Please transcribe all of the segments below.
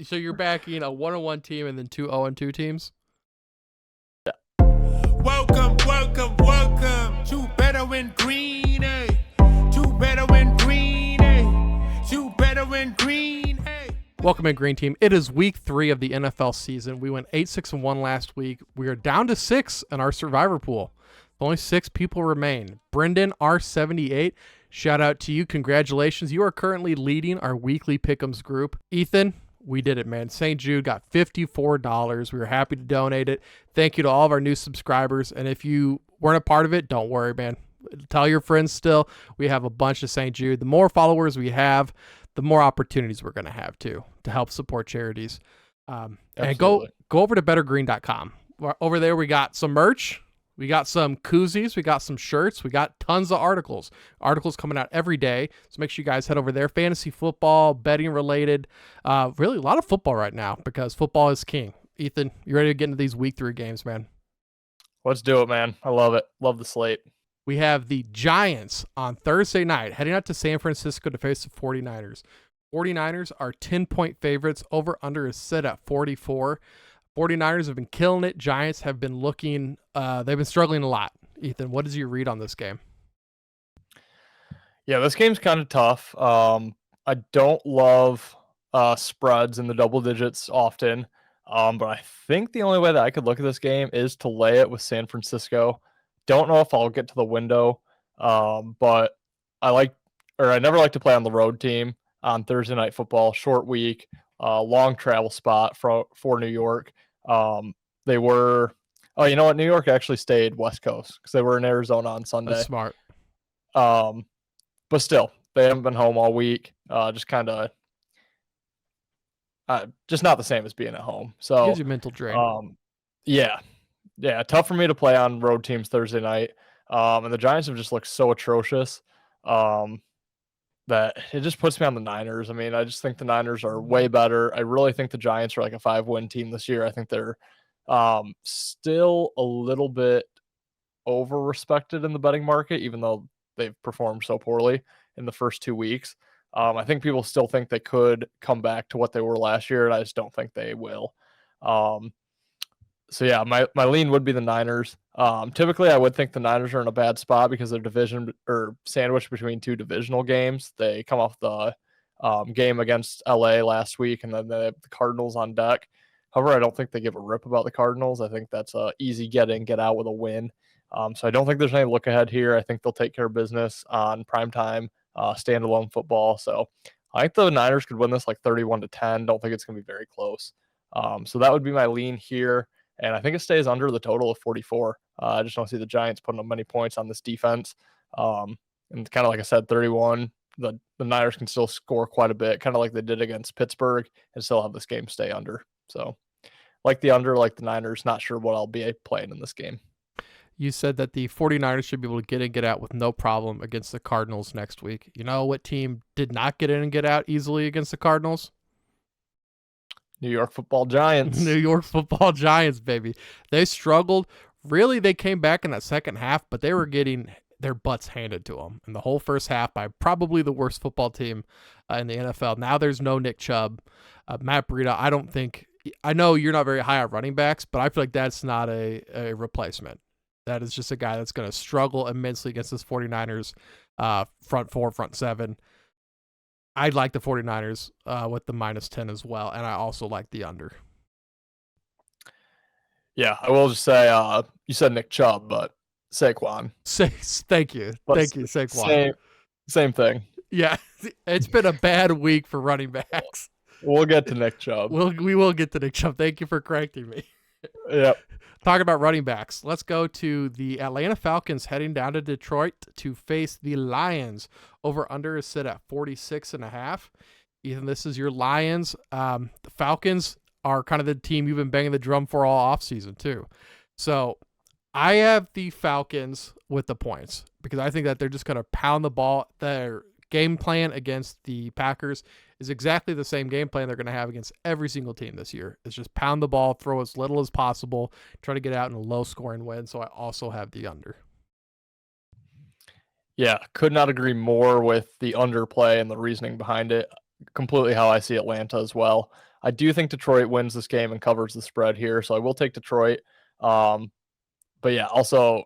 So you're backing a 1-1 team and then two 0-2 teams? Welcome, welcome, welcome to Better Win Green, eh? To Better Win Green, eh? To Better Win Green, eh? Welcome in, Green Team. It is week 3 of the NFL season. We went 8-6-1 last week. We are down to 6 in our survivor pool. Only 6 people remain. Brendan R78, shout out to you. Congratulations. You are currently leading our weekly pick'ems group. Ethan, we did it, man. St. Jude got $54. We were happy to donate it. Thank you to all of our new subscribers. And if you weren't a part of it, don't worry, man. Tell your friends still. We have a bunch of St. Jude. The more followers we have, the more opportunities we're going to have, too, to help support charities. And go over to bettergreen.com. Over there, we got some merch. We got some koozies. We got some shirts. We got tons of articles. Articles coming out every day. So make sure you guys head over there. Fantasy football, betting related. Really a lot of football right now because football is king. Ethan, you ready to get into these week 3 games, man? Let's do it, man. I love it. Love the slate. We have the Giants on Thursday night heading out to San Francisco to face the 49ers. 49ers are 10-point favorites. Over under is set at 44. 49ers have been killing it. Giants have been looking, they've been struggling a lot. Ethan, what is your read on this game? Yeah, this game's kind of tough. I don't love spreads in the double digits often, but I think the only way that I could look at this game is to lay it with San Francisco. Don't know if I'll get to the window, but I never like to play on the road team on Thursday Night Football, short week, long travel spot for New York. They were, oh, you know what? New York actually stayed West Coast because they were in Arizona on Sunday. That's smart. But still, they haven't been home all week. Just kind of, just not the same as being at home. So gives you mental drain. Yeah, tough for me to play on road teams Thursday night. And the Giants have just looked so atrocious. That it just puts me on the Niners. I mean, I just think the Niners are way better. I really think the Giants are like a 5-win team this year. I think they're still a little bit over-respected in the betting market, even though they've performed so poorly in the first 2 weeks. I think people still think they could come back to what they were last year, and I just don't think they will. So yeah, my lean would be the Niners. Typically, I would think the Niners are in a bad spot because they're division or sandwiched between 2 divisional games. They come off the game against LA last week, and then they have the Cardinals on deck. However, I don't think they give a rip about the Cardinals. I think that's a easy get in, get out with a win. So I don't think there's any look ahead here. I think they'll take care of business on primetime standalone football. So I think the Niners could win this like 31-10. Don't think it's going to be very close. So that would be my lean here. And I think it stays under the total of 44. I just don't see the Giants putting up many points on this defense. And kind of like I said, 31, the Niners can still score quite a bit, kind of like they did against Pittsburgh, and still have this game stay under. So like the under, like the Niners, not sure what I'll be playing in this game. You said that the 49ers should be able to get in and get out with no problem against the Cardinals next week. You know what team did not get in and get out easily against the Cardinals? New York Football Giants. New York Football Giants, baby. They struggled. Really, they came back in that second half, but they were getting their butts handed to them in the whole first half by probably the worst football team in the NFL. Now there's no Nick Chubb. Matt Breida, I know you're not very high on running backs, but I feel like that's not a replacement. That is just a guy that's going to struggle immensely against this 49ers front 4, front 7. I'd like the 49ers with the -10 as well, and I also like the under. Yeah, I will just say, you said Nick Chubb, but Saquon. Thank you. Thank you, Saquon. Same thing. Yeah, it's been a bad week for running backs. We'll get to Nick Chubb. We will get to Nick Chubb. Thank you for correcting me. Yep. Talking about running backs, let's go to the Atlanta Falcons heading down to Detroit to face the Lions. Over under is set at 46.5. Ethan, this is your Lions. The Falcons are kind of the team you've been banging the drum for all offseason too. So I have the Falcons with the points because I think that they're just going to pound the ball. Their game plan against the Packers is exactly the same game plan they're going to have against every single team this year. It's just pound the ball, throw as little as possible, try to get out in a low-scoring win. So I also have the under. Yeah, could not agree more with the underplay and the reasoning behind it. Completely how I see Atlanta as well. I do think Detroit wins this game and covers the spread here, so I will take Detroit. But yeah, also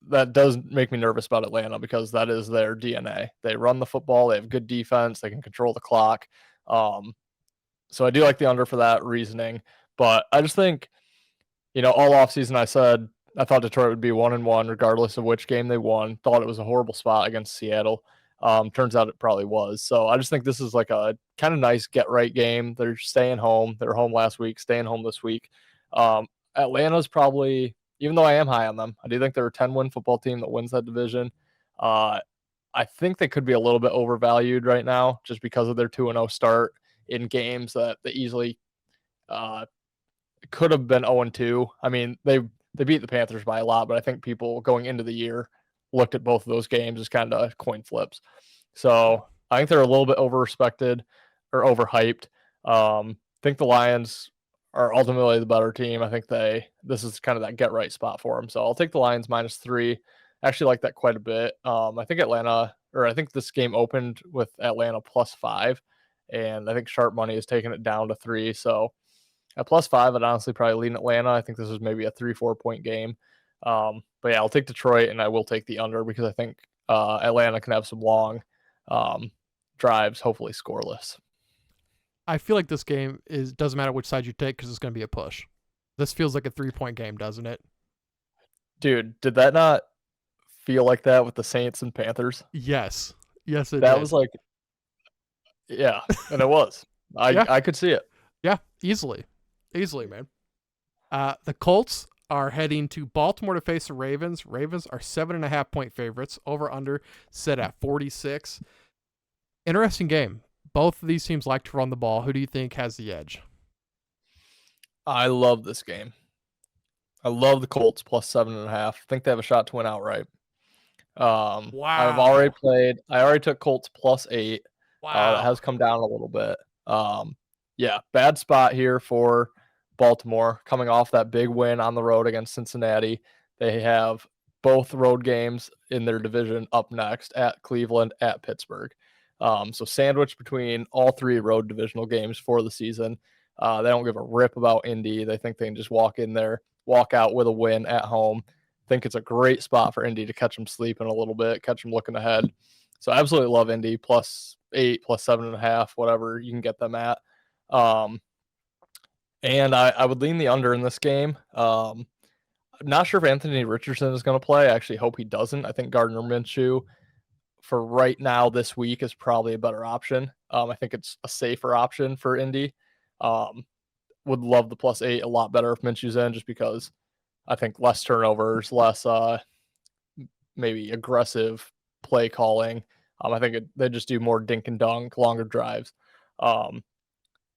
that does make me nervous about Atlanta because that is their DNA. They run the football, they have good defense, they can control the clock. So I do like the under for that reasoning. But I just think, all offseason I said I thought Detroit would be 1-1 regardless of which game they won. Thought it was a horrible spot against Seattle. Turns out it probably was. So I just think this is like a kind of nice get right game. They're staying home. They were home last week, staying home this week. Atlanta's probably, even though I am high on them, I do think they're a 10-win football team that wins that division. I think they could be a little bit overvalued right now just because of their 2-0 start in games that they easily could have been 0-2. I mean, they beat the Panthers by a lot, but I think people going into the year looked at both of those games as kind of coin flips. So I think they're a little bit overrespected or overhyped. I think the Lions are ultimately the better team. I think this is kind of that get right spot for them. So I'll take the Lions -3. I actually like that quite a bit. I think this game opened with Atlanta +5, and I think sharp money is taking it down to 3. So at +5, I'd honestly probably lean Atlanta. I think this is maybe a 3-4 point game. But yeah, I'll take Detroit, and I will take the under because I think Atlanta can have some long drives, hopefully scoreless. I feel like this game doesn't matter which side you take because it's going to be a push. This feels like a 3-point game, doesn't it? Dude, did that not feel like that with the Saints and Panthers? Yes, it That did. was like, yeah, and it was. I could see it. Yeah, easily, man. The Colts are heading to Baltimore to face the Ravens. Ravens are 7.5 point favorites. Over under set at 46. Interesting game. Both of these teams like to run the ball. Who do you think has the edge? I love this game. I love the Colts +7.5. I think they have a shot to win outright. Wow. I already took Colts +8. Wow. That has come down a little bit. Yeah, bad spot here for Baltimore coming off that big win on the road against Cincinnati. They have both road games in their division up next at Cleveland, at Pittsburgh. So sandwiched between all 3 road divisional games for the season. They don't give a rip about Indy. They think they can just walk in there, walk out with a win at home. Think it's a great spot for Indy to catch them sleeping a little bit, catch them looking ahead. So I absolutely love Indy +8, +7.5, whatever you can get them at. And I would lean the under in this game. I'm not sure if Anthony Richardson is going to play. I actually hope he doesn't. I think Gardner Minshew for right now this week is probably a better option. I think it's a safer option for Indy. Would love the +8 a lot better if Minshew's in, just because I think less turnovers, less maybe aggressive play calling. I think they just do more dink and dunk, longer drives.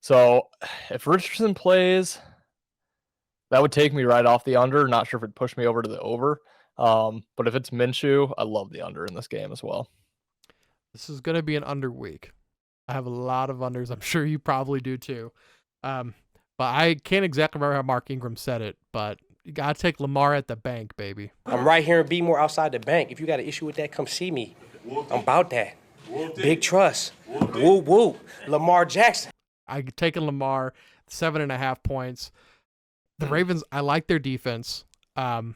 So if Richardson plays, that would take me right off the under. Not sure if it'd push me over to the over. But if it's Minshew, I love the under in this game as well. This is going to be an under week. I have a lot of unders. I'm sure you probably do too. But I can't exactly remember how Mark Ingram said it, but you got to take Lamar at the bank, baby. I'm right here in Beemore outside the bank. If you got an issue with that, come see me. I'm about that. Big trust. Woo, woo. Lamar Jackson. I taking Lamar, 7.5 points. The Ravens, I like their defense. And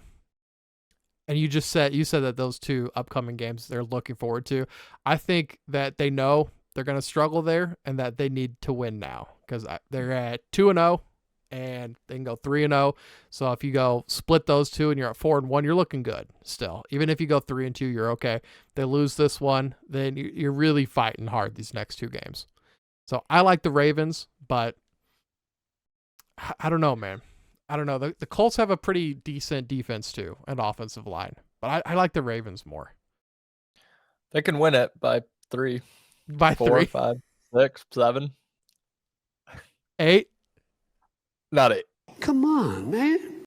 you said that those 2 upcoming games they're looking forward to. I think that they know they're going to struggle there and that they need to win now because they're at 2-0 and they can go 3-0. So if you go split those 2 and you're at 4-1, you're looking good still. Even if you go 3-2, you're okay. They lose this one, then you're really fighting hard these next 2 games. So I like the Ravens, but I don't know, man. I don't know. The Colts have a pretty decent defense too, and offensive line, but I like the Ravens more. They can win it by 3, By 4, 3, 5, 6, 7, 8. Not 8. Come on, man.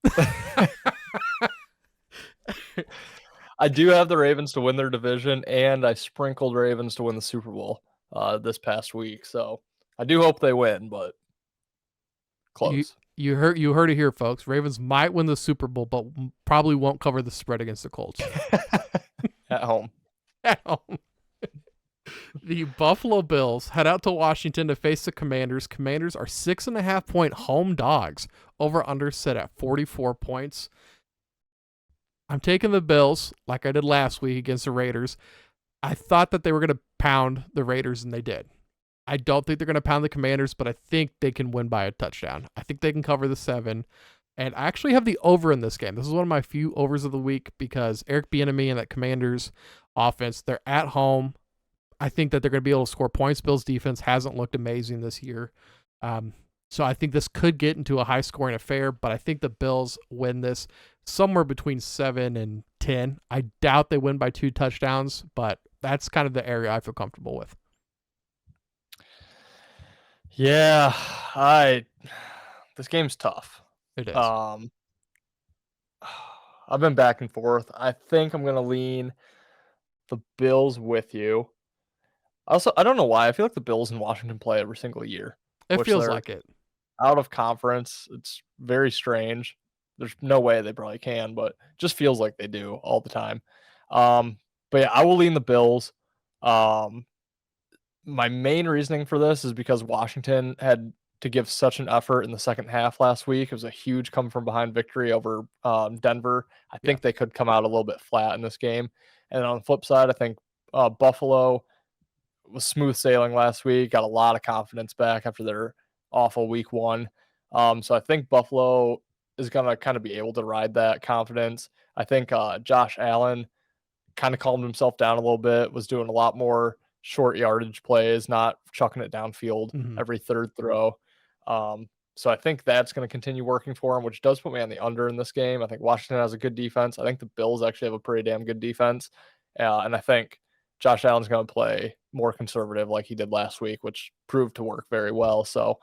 I do have the Ravens to win their division, and I sprinkled Ravens to win the Super Bowl this past week. So I do hope they win, but close. You heard it here, folks. Ravens might win the Super Bowl, but probably won't cover the spread against the Colts. At home. At home. The Buffalo Bills head out to Washington to face the Commanders. Commanders are 6.5-point home dogs. Over under set at 44 points. I'm taking the Bills like I did last week against the Raiders. I thought that they were going to pound the Raiders, and they did. I don't think they're going to pound the Commanders, but I think they can win by a touchdown. I think they can cover the 7. And I actually have the over in this game. This is one of my few overs of the week because Eric Bieniemy and that Commanders offense, they're at home. I think that they're going to be able to score points. Bills defense hasn't looked amazing this year. So I think this could get into a high-scoring affair, but I think the Bills win this somewhere between 7 and 10. I doubt they win by 2 touchdowns, but that's kind of the area I feel comfortable with. Yeah, this game's tough. It is. I've been back and forth. I think I'm gonna lean the Bills with you. Also, I don't know why. I feel like the Bills in Washington play every single year. It feels they're like it. out of conference. It's very strange. There's no way they probably can, but it just feels like they do all the time. But yeah, I will lean the Bills. My main reasoning for this is because Washington had to give such an effort in the second half last week. It was a huge come from behind victory over Denver. I think they could come out a little bit flat in this game. And on the flip side, I think Buffalo was smooth sailing last week, got a lot of confidence back after their awful week 1. So I think Buffalo is going to kind of be able to ride that confidence. I think Josh Allen kind of calmed himself down a little bit, was doing a lot more short yardage plays, not chucking it downfield every third throw. So I think that's going to continue working for him, which does put me on the under in this game. I think Washington has a good defense. I think the Bills actually have a pretty damn good defense. And I think Josh Allen's going to play more conservative like he did last week, which proved to work very well. So,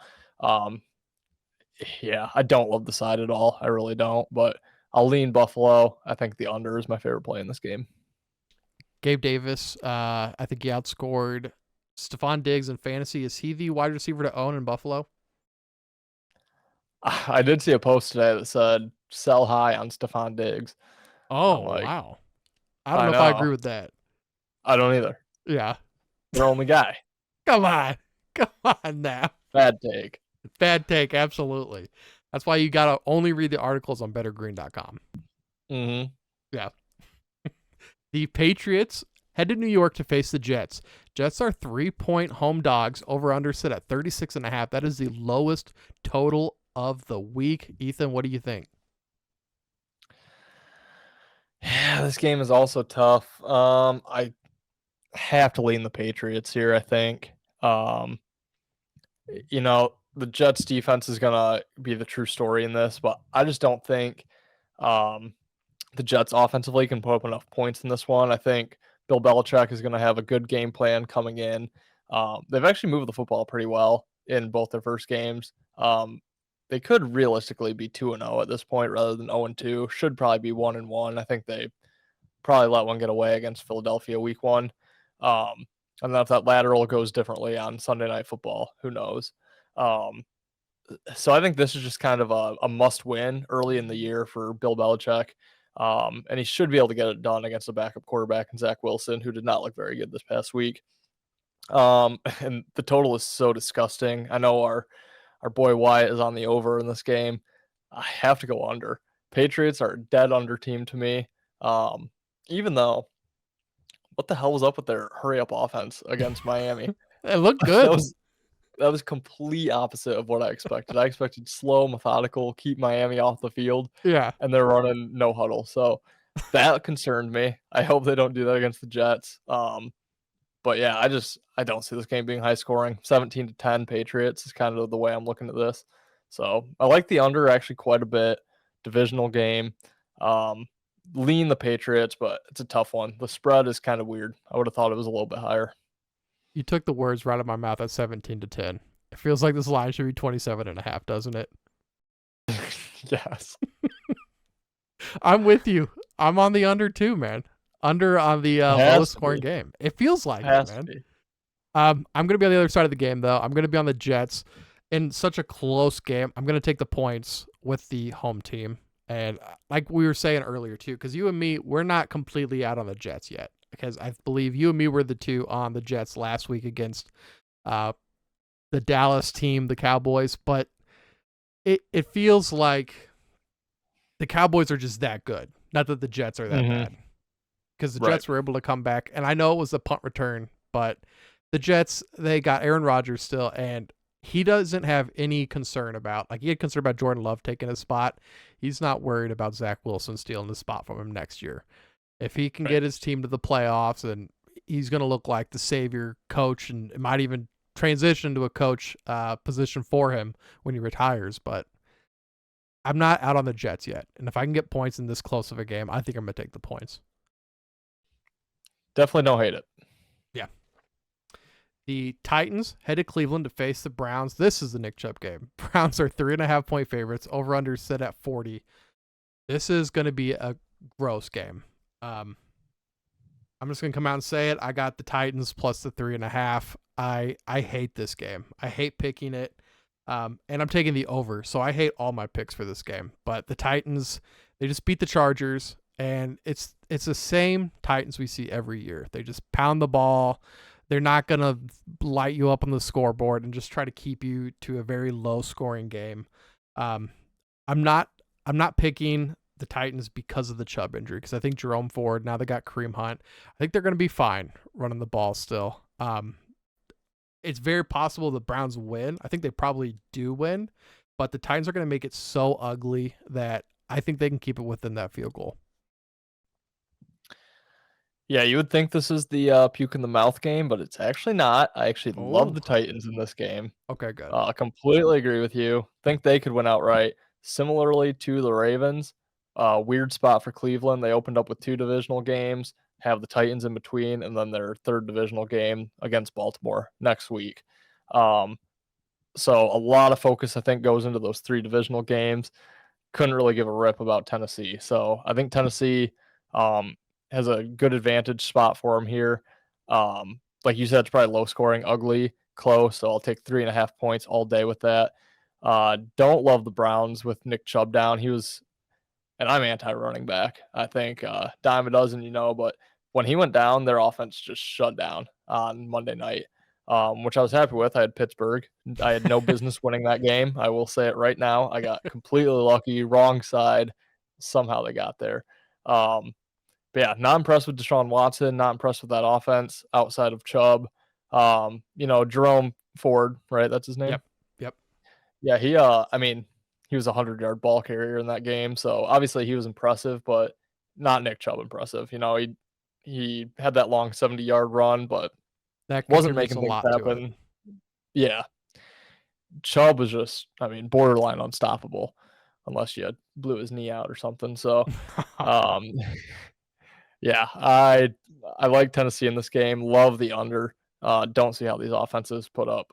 yeah, I don't love the side at all. I really don't, but I'll lean Buffalo. I think the under is my favorite play in this game. Gabe Davis, I think he outscored Stephon Diggs in fantasy. Is he the wide receiver to own in Buffalo? I did see a post today that said sell high on Stephon Diggs. Oh, wow. I don't know if I agree with that. I don't either. Yeah. Their only guy. Come on. Come on now. Bad take. Bad take, absolutely. That's why you got to only read the articles on bettergreen.com. Mm-hmm. Yeah. The Patriots head to New York to face the Jets. Jets are 3-point home dogs. Over under sit at 36.5. That is the lowest total of the week. Ethan, what do you think? Yeah, this game is also tough. I have to lean the Patriots here, I think. The Jets defense is going to be the true story in this, but I just don't think the Jets offensively can put up enough points in this one. I think Bill Belichick is going to have a good game plan coming in. They've actually moved the football pretty well in both their first games. They could realistically be 2-0 at this point rather than 0-2. Should probably be 1-1. I think they probably let one get away against Philadelphia week 1. And then if that lateral goes differently on Sunday Night Football, who knows? So I think this is just kind of a must-win early in the year for Bill Belichick. And he should be able to get it done against a backup quarterback in Zach Wilson, who did not look very good this past week. And the total is so disgusting. I know our boy Wyatt is on the over in this game. I have to go under. Patriots are a dead under team to me. Even though, what the hell was up with their hurry up offense against Miami? It looked good. That was complete opposite of what I expected. I expected slow, methodical, keep Miami off the field. Yeah. And they're running no huddle. So that concerned me. I hope they don't do that against the Jets. But yeah, I don't see this game being high scoring. 17-10 Patriots is kind of the way I'm looking at this. So I like the under actually quite a bit. Divisional game. Lean the Patriots, but it's a tough one. The spread is kind of weird. I would have thought it was a little bit higher. You took the words right out of my mouth at 17-10. It feels like this line should be 27.5, doesn't it? Yes. I'm with you. I'm on the under too, man. Under on the lowest scoring game. It feels like it, man. I'm going to be on the other side of the game, though. I'm going to be on the Jets. In such a close game, I'm going to take the points with the home team. And like we were saying earlier, too, because you and me, we're not completely out on the Jets yet. because I believe you and me were the two on the Jets last week against the Dallas team, the Cowboys, but it feels like the Cowboys are just that good. Not that the Jets are that bad. Because the Jets were able to come back, and I know it was a punt return, but the Jets, they got Aaron Rodgers still, and he doesn't have any concern about, like, he had concern about Jordan Love taking his spot. He's not worried about Zach Wilson stealing the spot from him next year. If he can get his team to the playoffs, and he's going to look like the savior coach, and it might even transition to a coach position for him when he retires, but I'm not out on the Jets yet. And if I can get points in this close of a game, I think I'm going to take the points. Definitely don't hate it. Yeah. The Titans head to Cleveland to face the Browns. This is the Nick Chubb game. Browns are 3.5-point favorites. Over-under set at 40. This is going to be a gross game. I'm just going to come out and say it. I got the Titans plus the 3.5. I hate this game. I hate picking it. And I'm taking the over. So I hate all my picks for this game. But the Titans, they just beat the Chargers. And it's the same Titans we see every year. They just pound the ball. They're not going to light you up on the scoreboard and just try to keep you to a very low scoring game. I'm not picking the Titans because of the Chubb injury, because I think Jerome Ford, now they got Kareem Hunt, I think they're going to be fine running the ball still. It's very possible the Browns win. I think they probably do win, but the Titans are going to make it so ugly that I think they can keep it within that field goal. Yeah, you would think this is the puke in the mouth game, but it's actually not. I actually love the Oh. Titans in this game. Okay, good. I completely agree with you. Think they could win outright. Similarly to the Ravens, weird spot for Cleveland. They opened up with 2 divisional games, have the Titans in between, and then their 3rd divisional game against Baltimore next week. So a lot of focus, I think, goes into those 3 divisional games. Couldn't really give a rip about Tennessee. So I think Tennessee has a good advantage spot for them here. Like you said, it's probably low scoring, ugly, close. So I'll take 3.5 points all day with that. Don't love the Browns with Nick Chubb down. And I'm anti-running back. I think dime a dozen, but when he went down, their offense just shut down on Monday night, which I was happy with. I had Pittsburgh. I had no business winning that game. I will say it right now. I got completely lucky, wrong side. Somehow they got there. But yeah, not impressed with Deshaun Watson, not impressed with that offense outside of Chubb. Jerome Ford, right? That's his name? Yep. Yeah, he was a 100-yard ball carrier in that game. So obviously he was impressive, but not Nick Chubb impressive. He had that long 70-yard run, but That wasn't contributes making a lot things to it. happen. Yeah. Chubb was just, borderline unstoppable unless you blew his knee out or something. So, yeah, I like Tennessee in this game. Love the under. Don't see how these offenses put up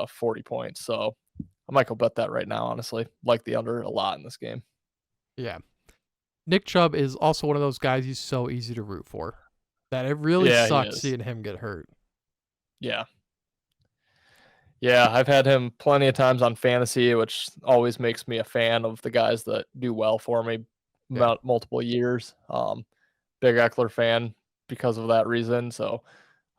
40 points. So I might go bet that right now, honestly. Like the under a lot in this game. Yeah. Nick Chubb is also one of those guys he's so easy to root for that it really Yeah, he sucks is. seeing him get hurt. Yeah. Yeah, I've had him plenty of times on fantasy, which always makes me a fan of the guys that do well for me multiple years. Big Eckler fan because of that reason. So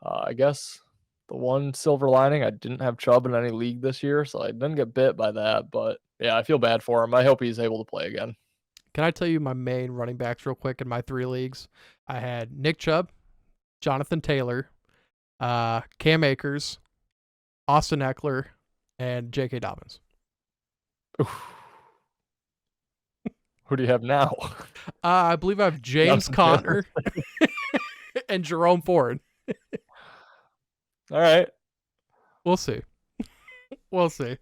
I guess the one silver lining, I didn't have Chubb in any league this year, so I didn't get bit by that. But yeah, I feel bad for him. I hope he's able to play again. Can I tell you my main running backs real quick in my 3 leagues? I had Nick Chubb, Jonathan Taylor, Cam Akers, Austin Eckler, and J.K. Dobbins. Who do you have now? I believe I have James Conner and Jerome Ford. All right. We'll see. We'll see.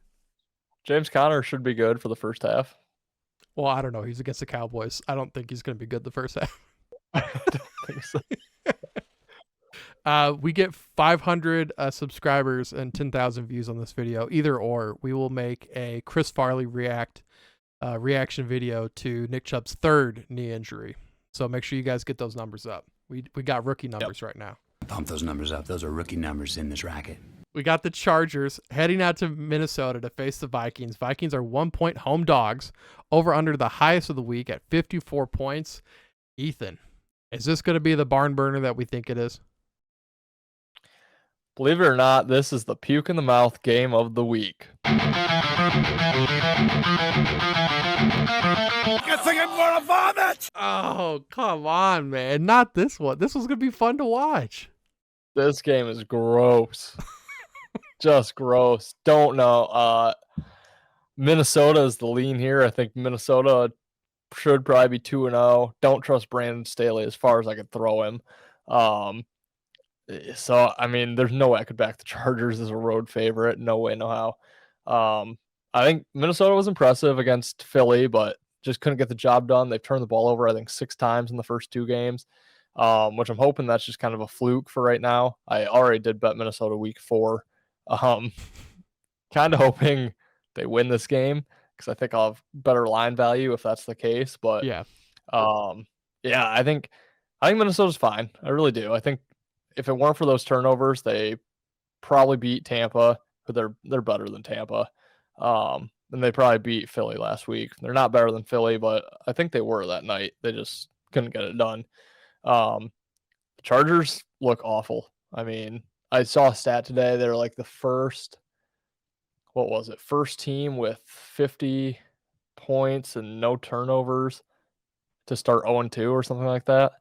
James Conner should be good for the first half. Well, I don't know. He's against the Cowboys. I don't think he's going to be good the first half. I don't think so. We get 500 subscribers and 10,000 views on this video. Either or, we will make a Chris Farley reaction video to Nick Chubb's 3rd knee injury. So make sure you guys get those numbers up. We got rookie numbers right now. Pump those numbers up. Those are rookie numbers in this racket. We got the Chargers heading out to Minnesota to face the Vikings. Vikings are 1-point home dogs. Over under the highest of the week at 54 points. Ethan, Is this going to be the barn burner that we think it is? Believe it or not, this is the puke in the mouth game of the week. Oh, come on, man. Not this one. This was going to be fun to watch. This game is gross. Just gross. Don't know. Minnesota is the lean here. I think Minnesota should probably be 2-0. Don't trust Brandon Staley as far as I could throw him. So, I mean, there's no way I could back the Chargers as a road favorite. No way, no how. I think Minnesota was impressive against Philly, but just couldn't get the job done. They've turned the ball over, I think, 6 times in the first 2 games, which I'm hoping that's just kind of a fluke for right now. I already did bet Minnesota week 4. Kind of hoping they win this game because I think I'll have better line value if that's the case. But Yeah. I think Minnesota's fine. I really do. I think if it weren't for those turnovers, they probably beat Tampa, but they're better than Tampa. And they probably beat Philly last week. They're not better than Philly, but I think they were that night. They just couldn't get it done. The Chargers look awful. I mean, I saw a stat today. They're like the first team with 50 points and no turnovers to start 0-2 or something like that.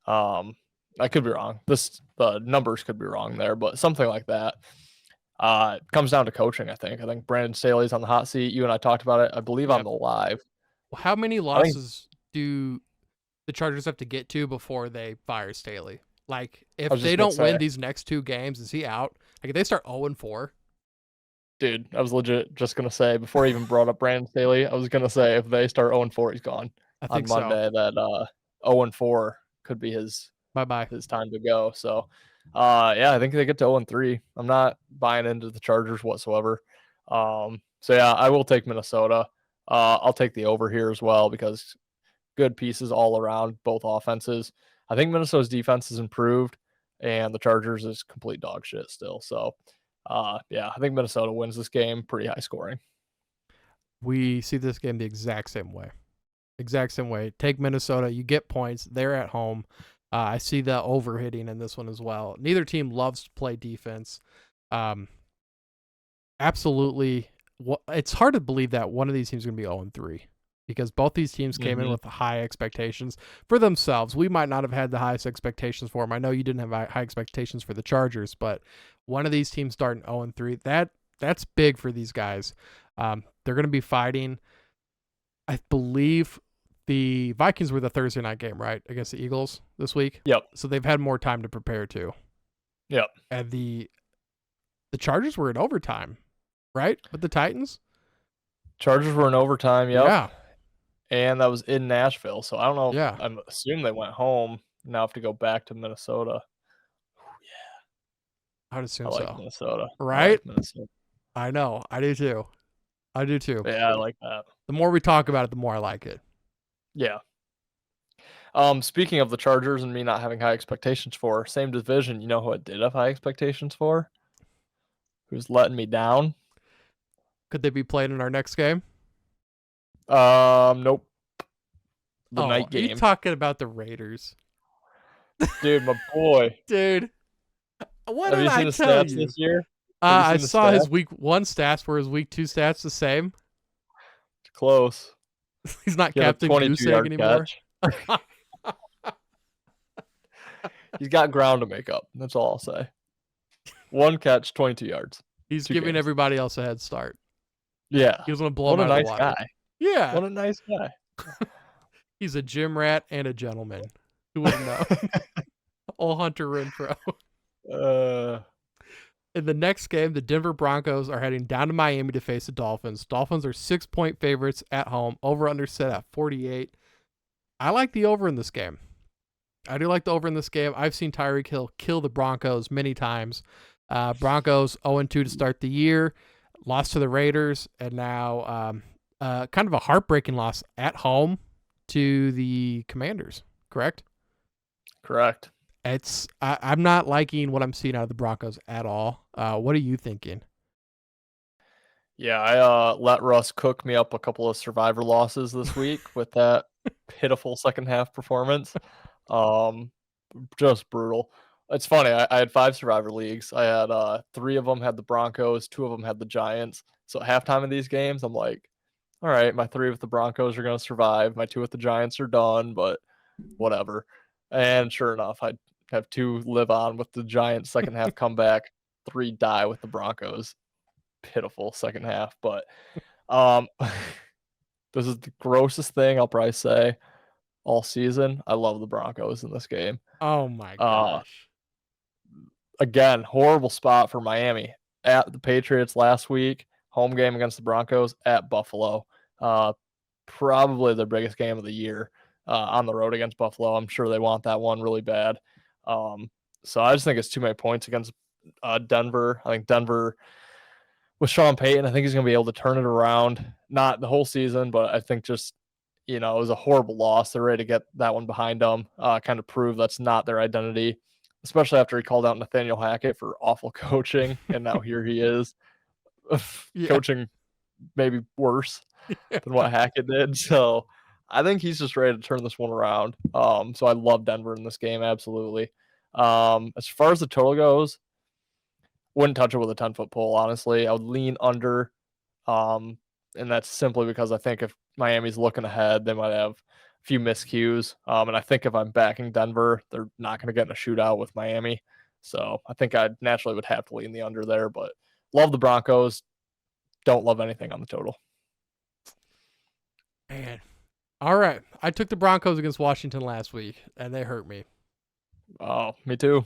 I could be wrong. The numbers could be wrong there, but something like that. It comes down to coaching, I think. I think Brandon Staley's on the hot seat. You and I talked about it, I believe, on the live. How many losses do the Chargers have to get to before they fire Staley? Like, if they don't win these next 2 games, is he out? Like, if they start 0-4? Dude, I was legit just going to say, before I even brought up Brandon Staley, I was going to say if they start 0-4, he's gone. I think on Monday, that 0-4 could be his bye-bye. His time to go. So, I think they get to 0-3. I'm not buying into the Chargers whatsoever. I will take Minnesota. I'll take the over here as well because good pieces all around, both offenses. I think Minnesota's defense has improved, and the Chargers is complete dog shit still. So, I think Minnesota wins this game pretty high scoring. We see this game the exact same way. Take Minnesota. You get points. They're at home. I see the over hitting in this one as well. Neither team loves to play defense. Absolutely. It's hard to believe that one of these teams is going to be 0-3 because both these teams came in with high expectations for themselves. We might not have had the highest expectations for them. I know you didn't have high expectations for the Chargers, but one of these teams starting 0-3, that's big for these guys. They're going to be fighting, I believe. The Vikings were the Thursday night game, right, against the Eagles this week? Yep. So they've had more time to prepare too. Yep. And the Chargers were in overtime, right, with the Titans? Chargers were in overtime, yep. Yeah. And that was in Nashville. So I don't know. Yeah. I assume they went home. Now have to go back to Minnesota. I would assume I like so. Minnesota. Right? I like Minnesota. I know. I do too. Yeah, I like that. The more we talk about it, the more I like it. Yeah. Speaking of the Chargers and me not having high expectations for, same division, you know who I did have high expectations for? Who's letting me down? Could they be played in our next game? Nope. The night game. You talking about the Raiders? Dude, my boy. Dude, what have did you I seen the tell stats you? this year? I saw his week 1 stats. Were his week 2 stats the same? Close. He's not Captain Goose Egg anymore. He's got ground to make up. That's all I'll say. 1 catch, 22 yards. He's giving everybody else a head start. Yeah. He was going to blow him out of the water. Guy. Yeah. What a nice guy. He's a gym rat and a gentleman. Who wouldn't know? Old Hunter Renfro. In the next game, the Denver Broncos are heading down to Miami to face the Dolphins. Dolphins are 6-point favorites at home. Over-under set at 48. I like the over in this game. I do like the over in this game. I've seen Tyreek Hill kill the Broncos many times. Broncos 0-2 to start the year. Lost to the Raiders. And now kind of a heartbreaking loss at home to the Commanders. Correct? Correct. I'm not liking what I'm seeing out of the Broncos at all. What are you thinking? Yeah, I let Russ cook me up a couple of survivor losses this week with that pitiful second half performance. Just brutal. It's funny. I had 5 Survivor leagues. I had 3 of them had the Broncos, 2 of them had the Giants. So at halftime of these games, I'm like, all right, my 3 with the Broncos are going to survive. My 2 with the Giants are done, but whatever. And sure enough, I have 2 live on with the Giants second half comeback, 3 die with the Broncos. Pitiful second half, but um this is the grossest thing I'll probably say all season. I love the Broncos in this game. Oh my Uh gosh. Again, horrible spot for Miami at the Patriots last week, home game against the Broncos at Buffalo. Probably their biggest game of the year on the road against Buffalo. I'm sure they want that one really bad. So I just think it's too many points against Denver. I think Denver with Sean Payton, I think he's going to be able to turn it around. Not the whole season, but I think just, it was a horrible loss. They're ready to get that one behind them, kind of prove that's not their identity, especially after he called out Nathaniel Hackett for awful coaching. And now here he is Yeah. coaching maybe worse than what Hackett did. So I think he's just ready to turn this one around. So I love Denver in this game. Absolutely. As far as the total goes, wouldn't touch it with a 10-foot pole, honestly. I would lean under. And that's simply because I think if Miami's looking ahead, they might have a few miscues. And I think if I'm backing Denver, they're not going to get in a shootout with Miami. So I think I naturally would have to lean the under there, but love the Broncos. Don't love anything on the total. Man. All right. I took the Broncos against Washington last week, and they hurt me. Oh, me too.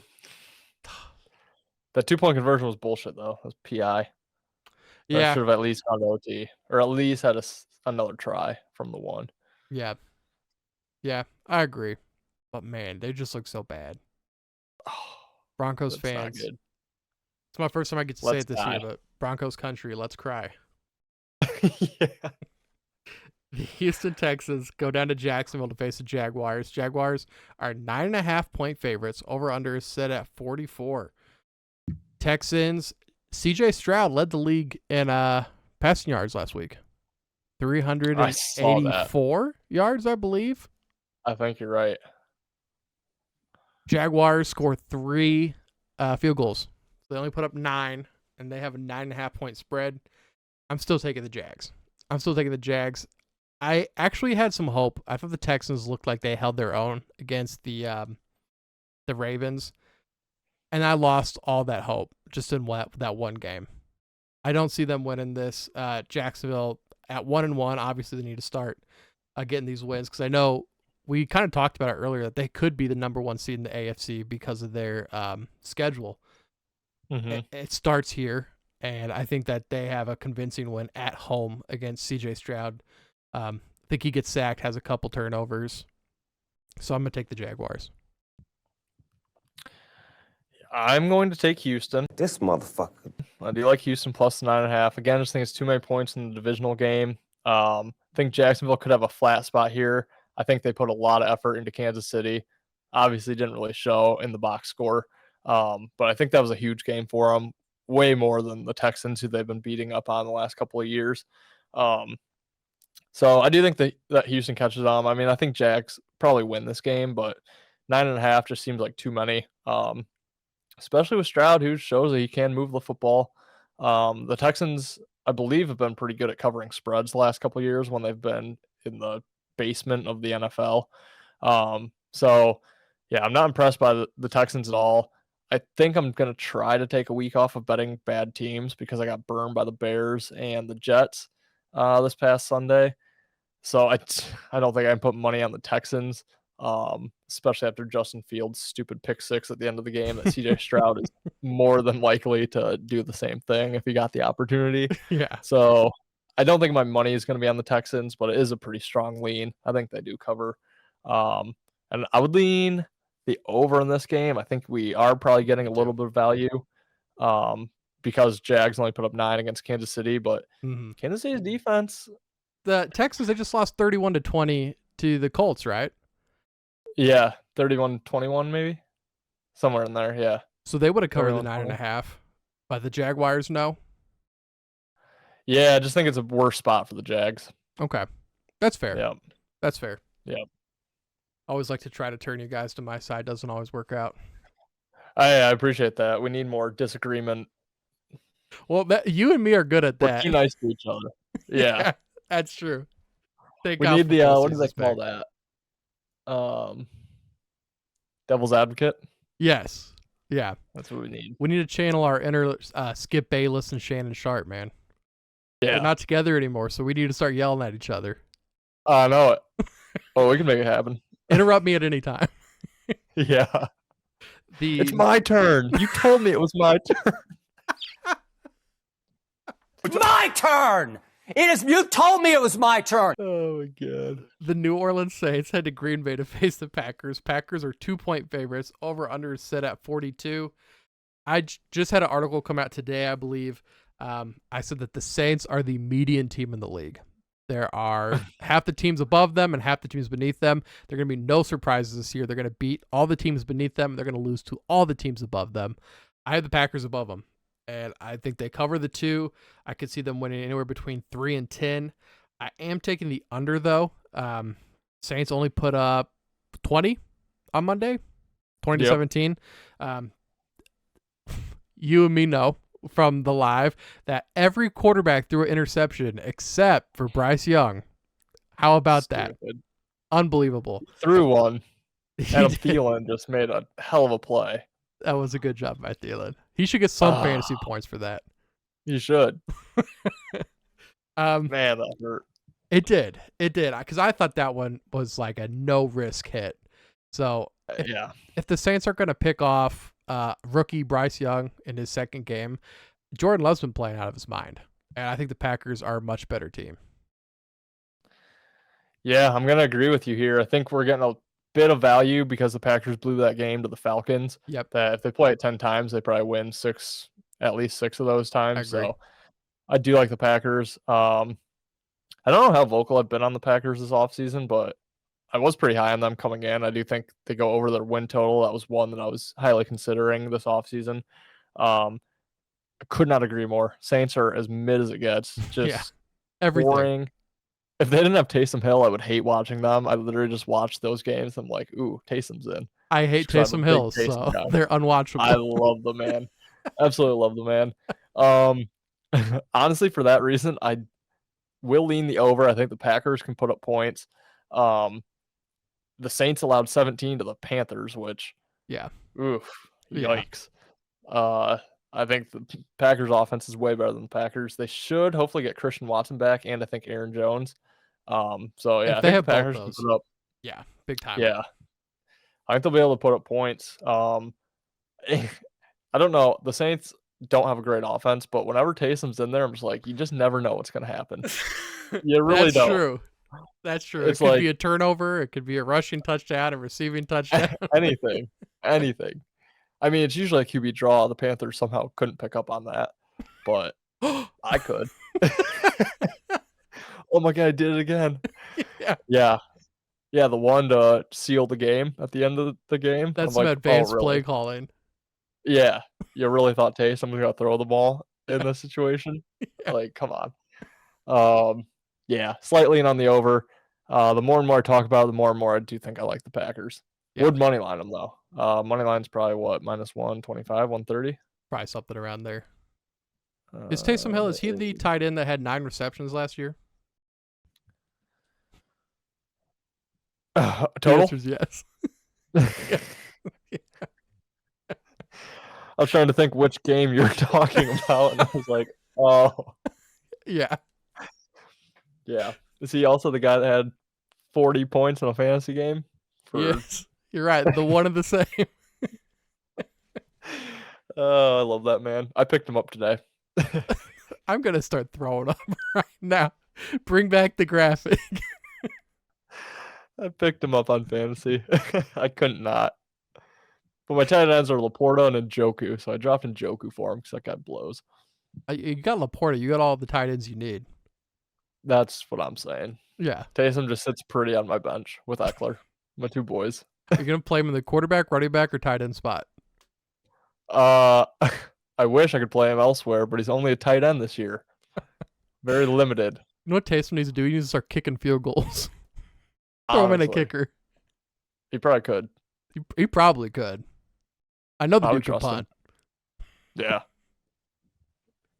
That 2-point conversion was bullshit, though. It was PI. Yeah. Should have at least gone to OT, or at least had another try from the one. Yeah. Yeah, I agree. But man, they just look so bad. Broncos That's fans. not good. It's my first time I get to say Let's it this die. year, but Broncos country, let's cry. Yeah. The Houston Texans go down to Jacksonville to face the Jaguars. Jaguars are 9.5-point favorites. Over under is set at 44. Texans, CJ Stroud led the league in passing yards last week. 384 yards, I believe. I think you're right. Jaguars score 3 field goals. They only put up 9, and they have a 9.5-point spread. I'm still taking the Jags. I actually had some hope. I thought the Texans looked like they held their own against the Ravens, and I lost all that hope just in that one game. I don't see them winning this. Jacksonville at 1-1. Obviously, they need to start getting these wins because I know we kind of talked about it earlier that they could be the number 1 seed in the AFC because of their schedule. Mm-hmm. It starts here, and I think that they have a convincing win at home against CJ Stroud. I think he gets sacked, has a couple turnovers. So I'm going to take the Jaguars. I'm going to take Houston. This motherfucker. I do like Houston plus 9.5. Again, I just think it's too many points in the divisional game. I think Jacksonville could have a flat spot here. I think they put a lot of effort into Kansas City. Obviously didn't really show in the box score. But I think that was a huge game for them. Way more than the Texans, who they've been beating up on the last couple of years. So I do think that Houston catches them. I mean, I think Jags probably win this game, but 9.5 just seems like too many. Especially with Stroud, who shows that he can move the football. The Texans, I believe, have been pretty good at covering spreads the last couple of years when they've been in the basement of the NFL. So, yeah, I'm not impressed by the Texans at all. I think I'm going to try to take a week off of betting bad teams because I got burned by the Bears and the Jets this past Sunday. So I don't think I can put money on the Texans, especially after Justin Fields' stupid pick 6 at the end of the game. That CJ Stroud is more than likely to do the same thing if he got the opportunity. Yeah. So I don't think my money is going to be on the Texans, but it is a pretty strong lean. I think they do cover. And I would lean the over in this game. I think we are probably getting a little bit of value because Jags only put up 9 against Kansas City, but Kansas City's defense. The Texans, they just lost 31-20 to the Colts, right? Yeah, 31-21 maybe. Somewhere in there, yeah. So they would have covered the 9.5, but the Jaguars, no? Yeah, I just think it's a worse spot for the Jags. Okay. That's fair. Yep. That's fair. Yep. I always like to try to turn you guys to my side. Doesn't always work out. I appreciate that. We need more disagreement. Well, you and me are good at We're that. too nice to each other. Yeah. That's true. Thank We God need for the full what do they seasons call back. that? Devil's advocate. Yes. Yeah. That's what we need. We need to channel our inner Skip Bayless and Shannon Sharp, man. Yeah. They're not together anymore, so we need to start yelling at each other. I know it. Oh, we can make it happen. Interrupt me at any time. Yeah. It's my turn. You told me it was my turn. My turn! You told me it was my turn. Oh my god. The New Orleans Saints head to Green Bay to face the Packers. Packers are 2-point favorites. Over under is set at 42. I just had an article come out today, I believe. I said that the Saints are the median team in the league. There are half the teams above them and half the teams beneath them. There are going to be no surprises this year. They're going to beat all the teams beneath them. They're going to lose to all the teams above them. I have the Packers above them, and I think they cover the 2. I could see them winning anywhere between 3 and 10. I am taking the under, though. Saints only put up 20 on Monday, 20 to 17. You and me know from the live that every quarterback threw an interception except for Bryce Young. How about that? Unbelievable. Threw one. He Adam did. Thielen just made a hell of a play. That was a good job by Thielen. He should get some fantasy points for that. You should. Man, that hurt. It did. Because I thought that one was like a no risk hit. So if the Saints are going to pick off rookie Bryce Young in his second game, Jordan Love's been playing out of his mind. And I think the Packers are a much better team. Yeah, I'm going to agree with you here. I think we're getting a bit of value because the Packers blew that game to the Falcons. Yep. That if they play it 10 times, they probably win at least 6 of those times. So I do like the Packers. I don't know how vocal I've been on the Packers this offseason, but I was pretty high on them coming in. I do think they go over their win total. That was one that I was highly considering this offseason. I could not agree more. Saints are as mid as it gets. Just everything. Boring. If they didn't have Taysom Hill, I would hate watching them. I literally just watched those games. I'm like, ooh, Taysom's in. I hate Taysom Hill, so they're unwatchable. I love the man. Absolutely love the man. Honestly, for that reason, I will lean the over. I think the Packers can put up points. The Saints allowed 17 to the Panthers, which, yikes. I think the Packers offense is way better than the Packers. They should hopefully get Christian Watson back, and I think Aaron Jones. So yeah, if I they think have the Packers both those, can put up. Yeah, big time. Yeah, I think they'll be able to put up points. I don't know. The Saints don't have a great offense, but whenever Taysom's in there, I'm just like, you just never know what's going to happen. You really don't. True. That's true. It's it could like, be a turnover. It could be a rushing touchdown, a receiving touchdown. anything. I mean, it's usually a QB draw. The Panthers somehow couldn't pick up on that, but I could. Oh my God, I did it again. Yeah. The one to seal the game at the end of the game. That's I'm some like, advanced really? play calling. Yeah. You really thought Taysom's going to throw the ball in this situation? Like, come on. Yeah, slightly in on the over. The more and more I talk about it, the more and more I do think I like the Packers. Would money line them though. Money line's probably what, -125, 130? Probably something around there. Is Taysom Hill, is he the tight end that had 9 receptions last year? Total? The answer is yes. I was trying to think which game you're talking about, and I was like, oh. Yeah. Yeah. Is he also the guy that had 40 points in a fantasy game? Yes. You're right. The one and the same. Oh, I love that man. I picked him up today. I'm going to start throwing up right now. Bring back the graphic. I picked him up on fantasy. I couldn't not. But my tight ends are Laporta and Njoku, so I dropped Njoku for him because that guy blows. You got Laporta. You got all the tight ends you need. That's what I'm saying. Yeah. Taysom just sits pretty on my bench with Eckler, my 2 boys. You're going to play him in the quarterback, running back, or tight end spot? I wish I could play him elsewhere, but he's only a tight end this year. Very limited. You know what Taysom needs to do? He needs to start kicking field goals. Throw him in a kicker. He probably could. He probably could. I know the I would dude can trust him. punt. Yeah.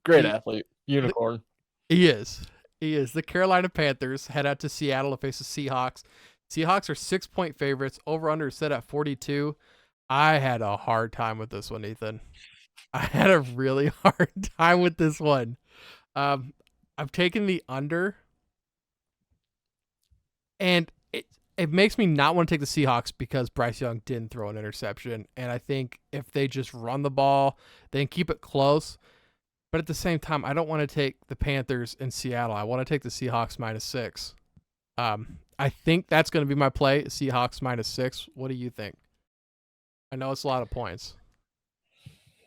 Great He- athlete. Unicorn. He is. He is. The Carolina Panthers head out to Seattle to face the Seahawks. Seahawks are 6-point favorites. Over under set at 42. I had a hard time with this one, Ethan. I had a really hard time with this one. I've taken the under, and it makes me not want to take the Seahawks because Bryce Young didn't throw an interception, and I think if they just run the ball, they can keep it close. But at the same time, I don't want to take the Panthers in Seattle. I want to take the Seahawks -6. I think that's going to be my play, Seahawks -6. What do you think? I know it's a lot of points.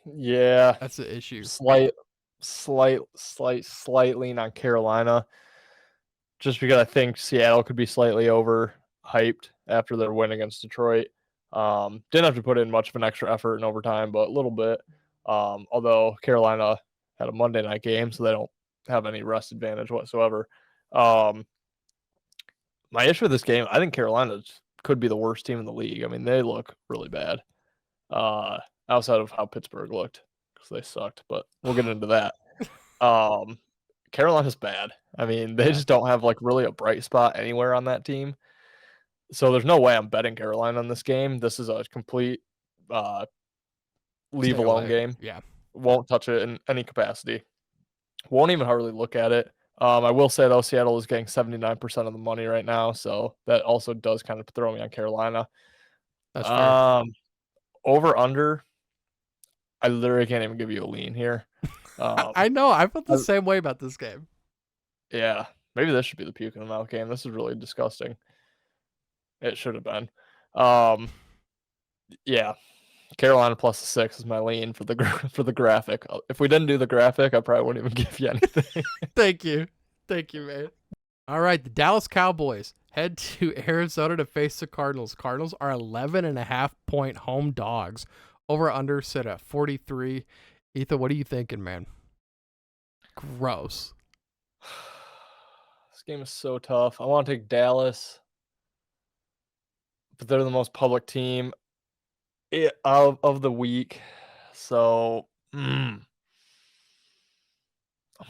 Yeah. That's the issue. Slight lean on Carolina. Just because I think Seattle could be slightly overhyped after their win against Detroit. Didn't have to put in much of an extra effort in overtime, but a little bit. Although Carolina had a Monday night game, so they don't have any rest advantage whatsoever. My issue with this game, I think Carolina could be the worst team in the league. I mean, they look really bad. Outside of how Pittsburgh looked, because they sucked, but we'll get into that. Carolina's bad. I mean, they just don't have like really a bright spot anywhere on that team. So there's no way I'm betting Carolina on this game. This is a complete leave Stay alone away. game. Yeah. Won't touch it in any capacity. Won't even hardly look at it. I will say though, Seattle is getting 79% of the money right now, so that also does kind of throw me on Carolina. That's fair. Over under, I literally can't even give you a lean here. I know. I felt the same way about this game. Yeah, maybe this should be the puke in the mouth game. This is really disgusting. It should have been. Yeah, Carolina +6 is my lean for the graphic. If we didn't do the graphic, I probably wouldn't even give you anything. Thank you, man. All right, the Dallas Cowboys head to Arizona to face the Cardinals. Cardinals are 11.5-point home dogs. Over under set at 43. Ethan, what are you thinking, man? Gross. This game is so tough. I want to take Dallas, but they're the most public team of the week. So I'm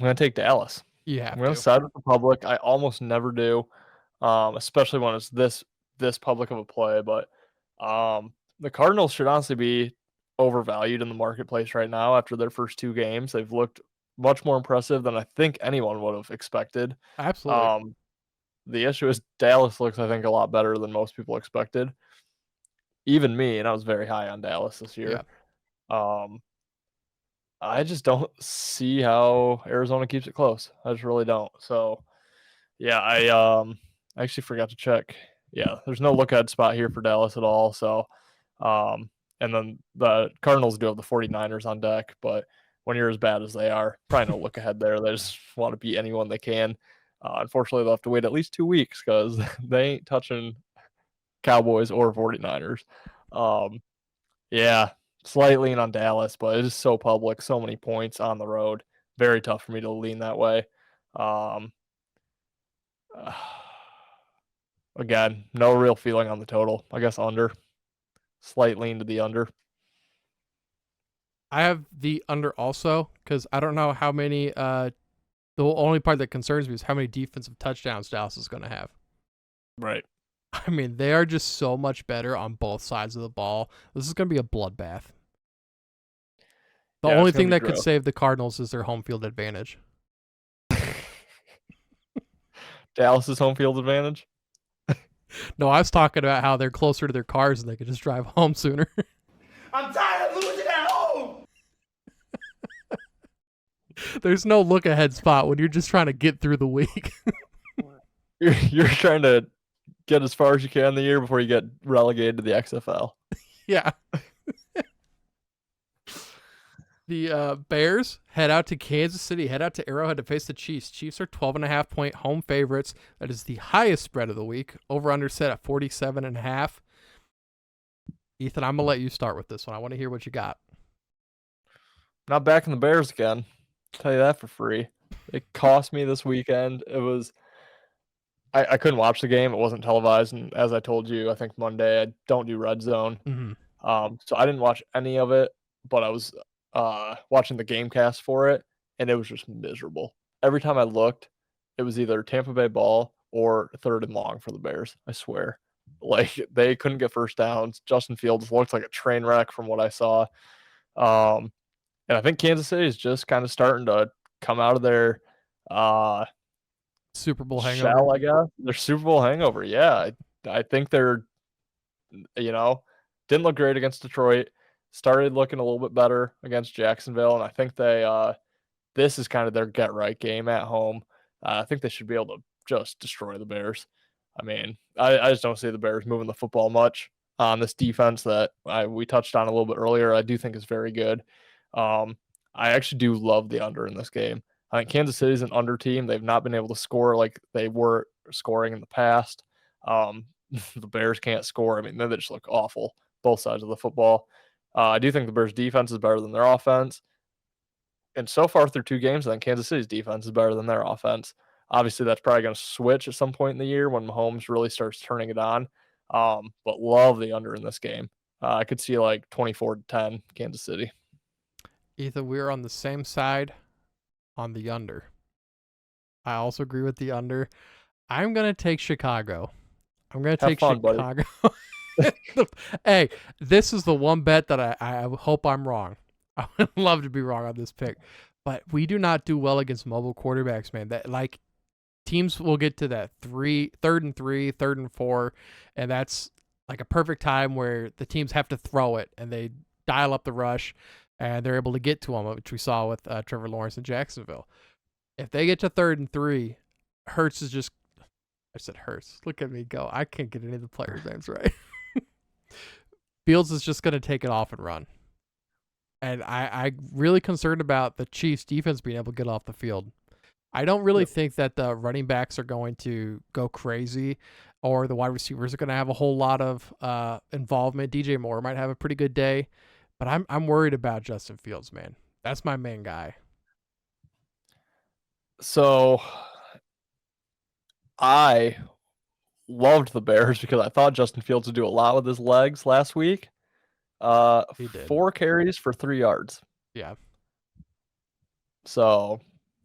going to take Dallas. You have I'm going to. to side with the public. I almost never do, especially when it's this public of a play. But the Cardinals should honestly be overvalued in the marketplace right now after their first two games. They've looked much more impressive than I think anyone would have expected. Absolutely. The issue is Dallas looks, I think, a lot better than most people expected. Even me, and I was very high on Dallas this year. Yeah. I just don't see how Arizona keeps it close. I just really don't. So, yeah, I actually forgot to check. Yeah, there's no look ahead spot here for Dallas at all. So, and then the Cardinals do have the 49ers on deck, but when you're as bad as they are, probably no look ahead there. They just want to beat anyone they can. Unfortunately, they'll have to wait at least 2 weeks because they ain't touching Cowboys or 49ers. Yeah, slight lean on Dallas, but it is so public, so many points on the road. Very tough for me to lean that way. Again, no real feeling on the total. I guess under. Slight lean to the under. I have the under also because I don't know how many. The only part that concerns me is how many defensive touchdowns Dallas is going to have. Right. I mean, they are just so much better on both sides of the ball. This is going to be a bloodbath. The only thing that could save the Cardinals is their home field advantage. Dallas's home field advantage? No, I was talking about how they're closer to their cars and they could just drive home sooner. I'm tired of losing at home. There's no look ahead spot when you're just trying to get through the week. You're trying to get as far as you can the year before you get relegated to the XFL. Yeah. The Bears head out to Kansas City, head out to Arrowhead to face the Chiefs. Chiefs are 12.5-point home favorites. That is the highest spread of the week. Over under set at 47.5. Ethan, I'm going to let you start with this one. I want to hear what you got. Not backing the Bears again. I'll tell you that for free. It cost me this weekend. It was I couldn't watch the game. It wasn't televised, and as I told you, I think Monday I don't do Red Zone. Mm-hmm. So I didn't watch any of it, but I was watching the game cast for it, and it was just miserable. Every time I looked, it was either Tampa Bay ball or 3rd and long for the Bears. I swear. Like they couldn't get first downs. Justin Fields looked like a train wreck from what I saw. And I think Kansas City is just kind of starting to come out of their Super Bowl hangover. shell, I guess. Their Super Bowl hangover. Yeah. I think they're, didn't look great against Detroit. Started looking a little bit better against Jacksonville. And I think this is kind of their get right game at home. I think they should be able to just destroy the Bears. I mean, I just don't see the Bears moving the football much on this defense that we touched on a little bit earlier. I do think is very good. I actually do love the under in this game. I think Kansas City is an under team. They've not been able to score like they were scoring in the past. The Bears can't score. I mean, they just look awful, both sides of the football. I do think the Bears' defense is better than their offense. And so far through 2 games, I think Kansas City's defense is better than their offense. Obviously, that's probably going to switch at some point in the year when Mahomes really starts turning it on. But love the under in this game. I could see like 24-10 Kansas City. Ethan, we're on the same side on the under. I also agree with the under. I'm going to take Chicago. I'm going to take Chicago. Hey, this is the one bet that I hope I'm wrong. I would love to be wrong on this pick. But we do not do well against mobile quarterbacks, man. That like teams will get to that 3rd and 3, 3rd and 4, and that's like a perfect time where the teams have to throw it and they dial up the rush and they're able to get to them, which we saw with Trevor Lawrence in Jacksonville. If they get to 3rd and 3, Hurts is just, I said Hurts. Look at me go. I can't get any of the players' names right. Fields is just going to take it off and run. And I'm really concerned about the Chiefs' defense being able to get off the field. I don't really think that the running backs are going to go crazy or the wide receivers are going to have a whole lot of involvement. DJ Moore might have a pretty good day, but I'm worried about Justin Fields, man. That's my main guy. So I loved the Bears because I thought Justin Fields would do a lot with his legs last week. He did. 4 carries for 3 yards. Yeah. So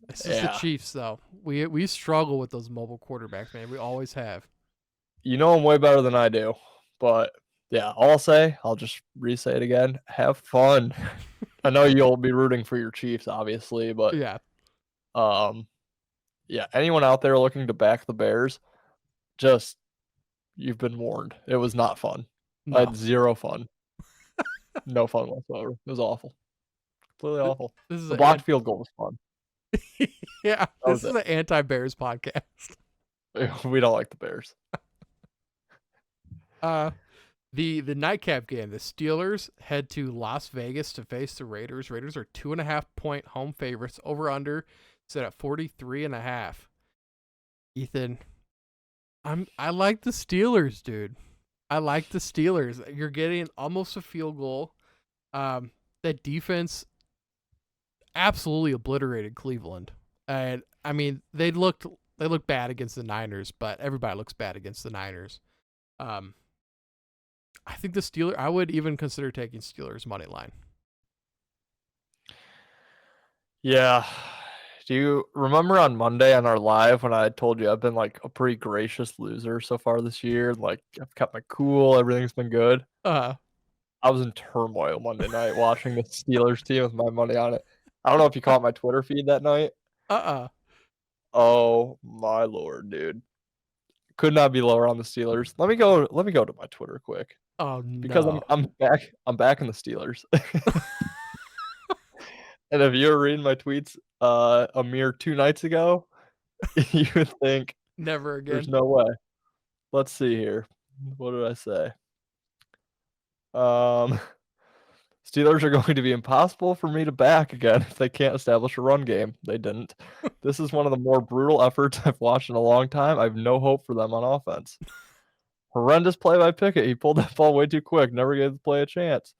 this is the Chiefs, though. We struggle with those mobile quarterbacks, man. We always have. You know them way better than I do, but yeah, all I'll say, I'll just re-say it again. Have fun. I know you'll be rooting for your Chiefs, obviously, but yeah. Anyone out there looking to back the Bears, just you've been warned. It was not fun. No. I had 0 fun. No fun whatsoever. It was awful. Completely awful. This is the blocked field goal was fun. Yeah, this is an anti-Bears podcast. We don't like the Bears. The nightcap game, the Steelers head to Las Vegas to face the Raiders. Raiders are 2.5-point home favorites. Over under set at 43.5. Ethan, I like the Steelers, dude. I like the Steelers. You're getting almost a field goal. That defense absolutely obliterated Cleveland. And I mean, they looked bad against the Niners, but everybody looks bad against the Niners. I think the Steelers, I would even consider taking Steelers money line. Yeah. Do you remember on Monday on our live when I told you I've been like a pretty gracious loser so far this year? Like I've kept my cool, everything's been good. I was in turmoil Monday night watching the Steelers team with my money on it. I don't know if you caught my Twitter feed that night. Oh my Lord, dude. Could not be lower on the Steelers. Let me go to my Twitter quick. Oh no. Because I'm back in the Steelers. And if you were reading my tweets a mere 2 nights ago, you would think never again. There's no way. Let's see here. What did I say? Steelers are going to be impossible for me to back again if they can't establish a run game. They didn't. This is one of the more brutal efforts I've watched in a long time. I have no hope for them on offense. Horrendous play by Pickett. He pulled that ball way too quick. Never gave the play a chance.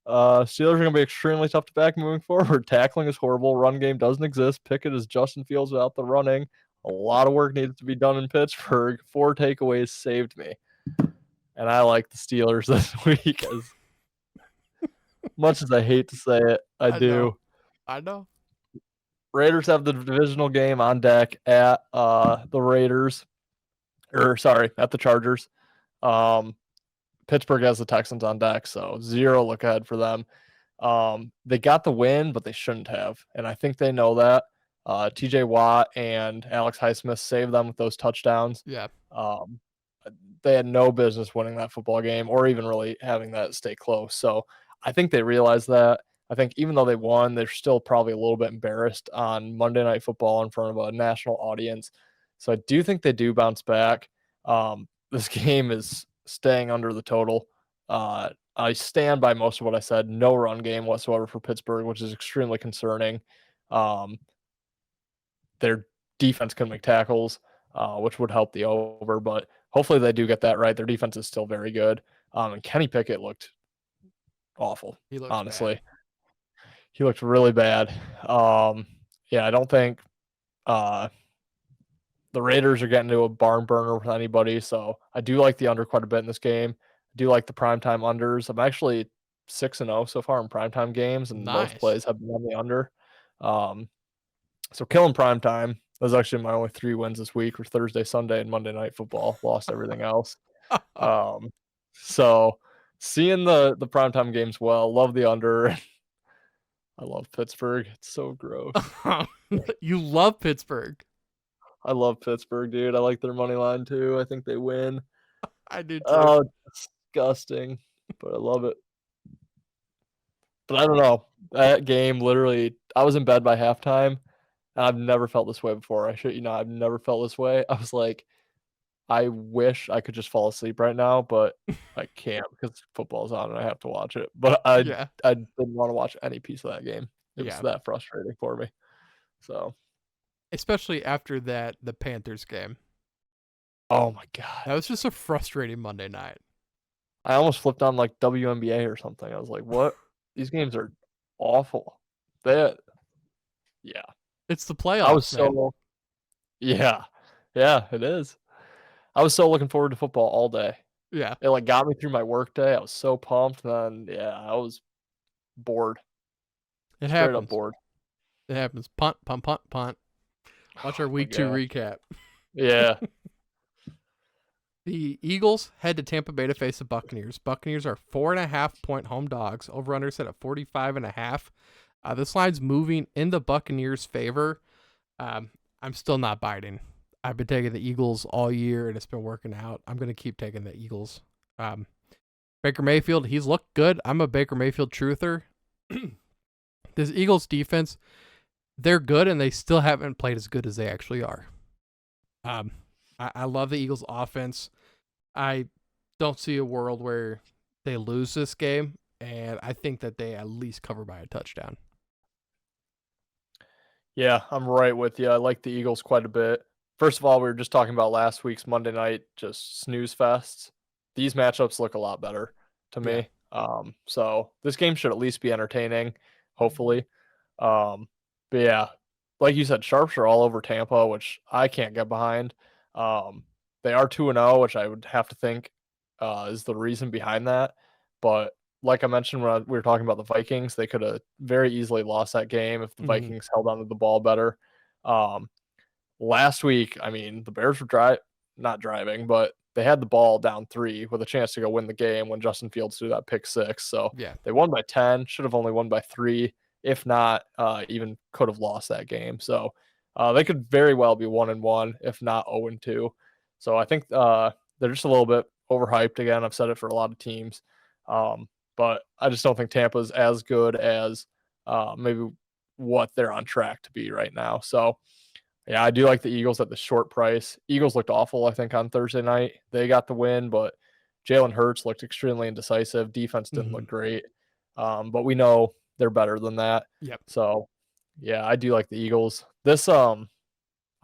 Steelers are going to be extremely tough to back moving forward. Tackling is horrible. Run game doesn't exist. Pickett is Justin Fields without the running. A lot of work needs to be done in Pittsburgh. 4 takeaways saved me. And I like the Steelers this week. As much as I hate to say it, I do. I know. Raiders have the divisional game on deck at the Raiders. At the Chargers. Pittsburgh has the Texans on deck, so 0 look ahead for them. They got the win, but they shouldn't have. And I think they know that. TJ Watt and Alex Highsmith saved them with those touchdowns. Yeah. They had no business winning that football game or even really having that stay close. So I think they realized that. I think even though they won, they're still probably a little bit embarrassed on Monday Night Football in front of a national audience. So I do think they do bounce back. This game is staying under the total. I stand by most of what I said. No run game whatsoever for Pittsburgh, which is extremely concerning. Their defense can make tackles, which would help the over, but hopefully they do get that right. Their defense is still very good. And Kenny Pickett looked awful, He looked honestly. bad. He looked really bad. I don't think the Raiders are getting to a barn burner with anybody, so I do like the under quite a bit in this game. I do like the primetime unders. I'm actually 6-0 so far in primetime games, and Nice. most plays have been on the under. So killing primetime. That was actually my only 3 wins this week were Thursday, Sunday, and Monday Night Football. Lost everything else. So seeing the primetime games well, love the under. I love Pittsburgh. It's so gross. You love Pittsburgh. I love Pittsburgh, dude. I like their money line too. I think they win. I do too. Oh, disgusting, but I love it. But I don't know. That game, literally, I was in bed by halftime. And I've never felt this way before. I've never felt this way. I was like, I wish I could just fall asleep right now, but I can't because football's on and I have to watch it. But I didn't want to watch any piece of that game. It was that frustrating for me. So, especially after the Panthers game. oh my God. That was just a frustrating Monday night. I almost flipped on like WNBA or something. I was like, what? These games are awful. Yeah. It's the playoffs, man. Yeah, it is. I was so looking forward to football all day. Yeah. It like got me through my work day. I was so pumped. And then, I was bored. It Straight happens. up bored. It happens. Punt, punt, punt, punt. Watch our week 2 recap. Yeah. The Eagles head to Tampa Bay to face the Buccaneers. Buccaneers are 4.5-point home dogs. Over-under set at 45.5. This line's moving in the Buccaneers' favor. I'm still not biting. I've been taking the Eagles all year, and it's been working out. I'm going to keep taking the Eagles. Baker Mayfield, he's looked good. I'm a Baker Mayfield truther. This Eagles defense, they're good, and they still haven't played as good as they actually are. I love the Eagles' offense. I don't see a world where they lose this game, and I think that they at least cover by a touchdown. Yeah, I'm right with you. I like the Eagles quite a bit. First of all, we were just talking about last week's Monday night, just snooze fests. These matchups look a lot better to me. So this game should at least be entertaining, hopefully. But yeah, like you said, sharps are all over Tampa, which I can't get behind. They are 2-0, which I would have to think is the reason behind that. But like I mentioned when we were talking about the Vikings, they could have very easily lost that game if the Vikings held onto the ball better. Last week, I mean, the Bears were not driving, but they had the ball down 3 with a chance to go win the game when Justin Fields threw that pick 6. So they won by 10, should have only won by 3. If not, even could have lost that game. So they could very well be 1-1, if not 0-2. So I think they're just a little bit overhyped again. I've said it for a lot of teams. But I just don't think Tampa's as good as maybe what they're on track to be right now. So, yeah, I do like the Eagles at the short price. Eagles looked awful, I think, on Thursday night. They got the win, but Jalen Hurts looked extremely indecisive. Defense didn't look great. But we know they're better than that. Yep. So, yeah, I do like the Eagles. This, I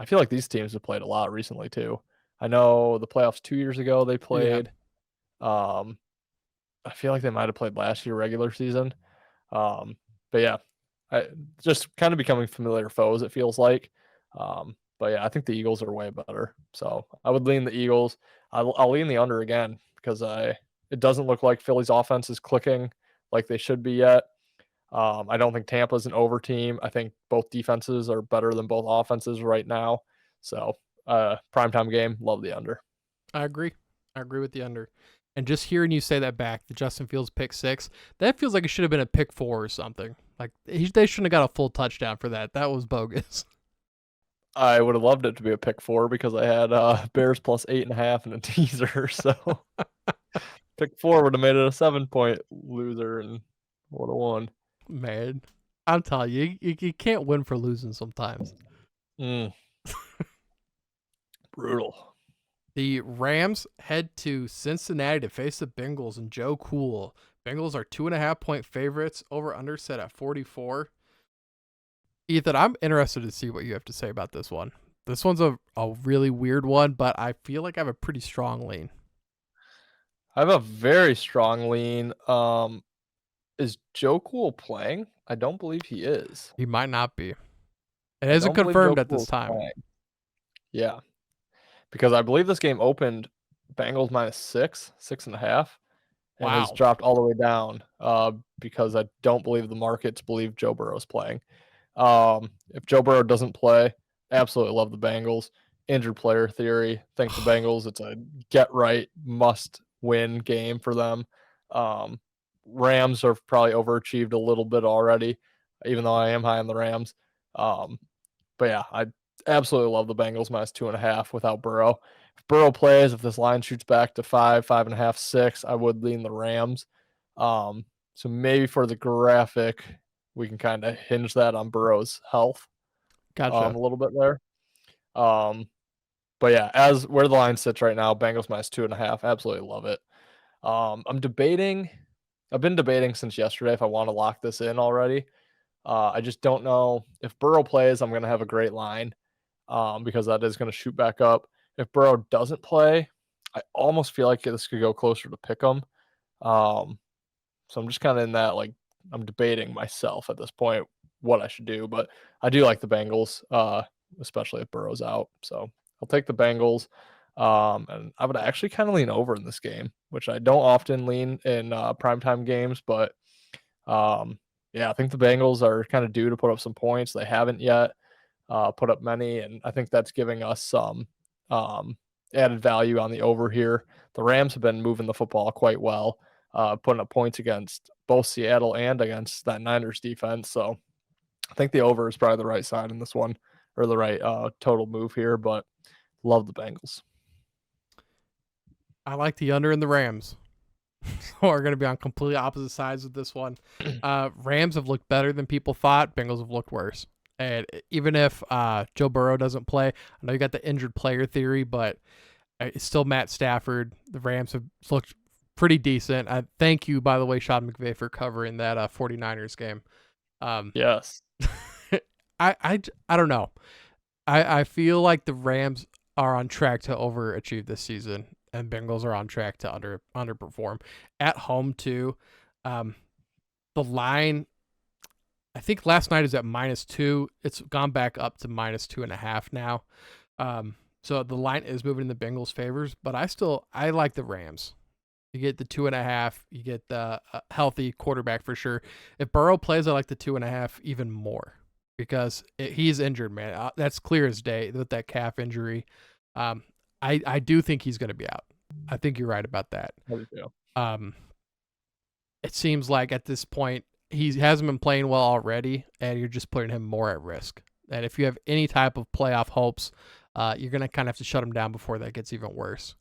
feel like these teams have played a lot recently, too. I know the playoffs 2 years ago they played. I feel like they might have played last year regular season. But yeah, just kind of becoming familiar foes, it feels like. But yeah, I think the Eagles are way better. So I would lean the Eagles. I'll lean the under again because it doesn't look like Philly's offense is clicking like they should be yet. I don't think Tampa's an over team. I think both defenses are better than both offenses right now. So primetime game, love the under. I agree. I agree with the under. And just hearing you say that back, the Justin Fields pick 6, that feels like it should have been a pick 4 or something. Like they shouldn't have got a full touchdown for that. That was bogus. I would have loved it to be a pick 4 because I had Bears plus 8.5 in a teaser. So pick 4 would have made it a 7-point loser and would have won. Man, I'm telling you, you can't win for losing sometimes. Brutal. The Rams head to Cincinnati to face the Bengals and Joe Cool. Bengals are 2.5-point favorites. Over under set at 44. Ethan, I'm interested to see what you have to say about this one. This one's a really weird one, but I feel like I have a pretty strong lean. I have a very strong lean. Is Joe Cool playing? I don't believe he is. He might not be. It isn't confirmed at this time. Yeah. Because I believe this game opened Bengals minus 6.5. And Wow. has dropped all the way down because I don't believe the markets believe Joe Burrow's playing. If Joe Burrow doesn't play, absolutely love the Bengals. Injured player theory. Think the Bengals. It's a get right, must win game for them. Rams are probably overachieved a little bit already, even though I am high on the Rams. But yeah, I absolutely love the Bengals minus 2.5 without Burrow. If Burrow plays, if this line shoots back to 5.5, 6, I would lean the Rams. So maybe for the graphic, we can kind of hinge that on Burrow's health. Gotcha. A little bit there. But yeah, as where the line sits right now, Bengals minus 2.5, absolutely love it. I've been debating since yesterday if I want to lock this in already. I just don't know if Burrow plays, I'm going to have a great line because that is going to shoot back up. If Burrow doesn't play, I almost feel like this could go closer to pick 'em. So I'm just kind of in that, like, I'm debating myself at this point what I should do, but I do like the Bengals, especially if Burrow's out. So I'll take the Bengals. And I would actually kind of lean over in this game, which I don't often lean in primetime games, but yeah, I think the Bengals are kind of due to put up some points. They haven't yet put up many, and I think that's giving us some added value on the over here. The Rams have been moving the football quite well, putting up points against both Seattle and against that Niners defense. So I think the over is probably the right side in this one, or the right total move here, but love the Bengals. I like the under in the Rams. So we're going to be on completely opposite sides with this one. Rams have looked better than people thought. Bengals have looked worse. And even if Joe Burrow doesn't play, I know you got the injured player theory, but it's still Matt Stafford. The Rams have looked pretty decent. Thank you, by the way, Sean McVay, for covering that 49ers game. Yes. I don't know. I feel like the Rams are on track to overachieve this season, and Bengals are on track to underperform at home too. The line, I think last night is at -2. It's gone back up to -2.5 now. So the line is moving in the Bengals' favors, but I like the Rams. You get the 2.5. You get the healthy quarterback for sure. If Burrow plays, I like the 2.5 even more because he's injured, man. That's clear as day with that calf injury. I do think he's going to be out. I think you're right about that. It seems like at this point he hasn't been playing well already, and you're just putting him more at risk. And if you have any type of playoff hopes, you're going to kind of have to shut him down before that gets even worse.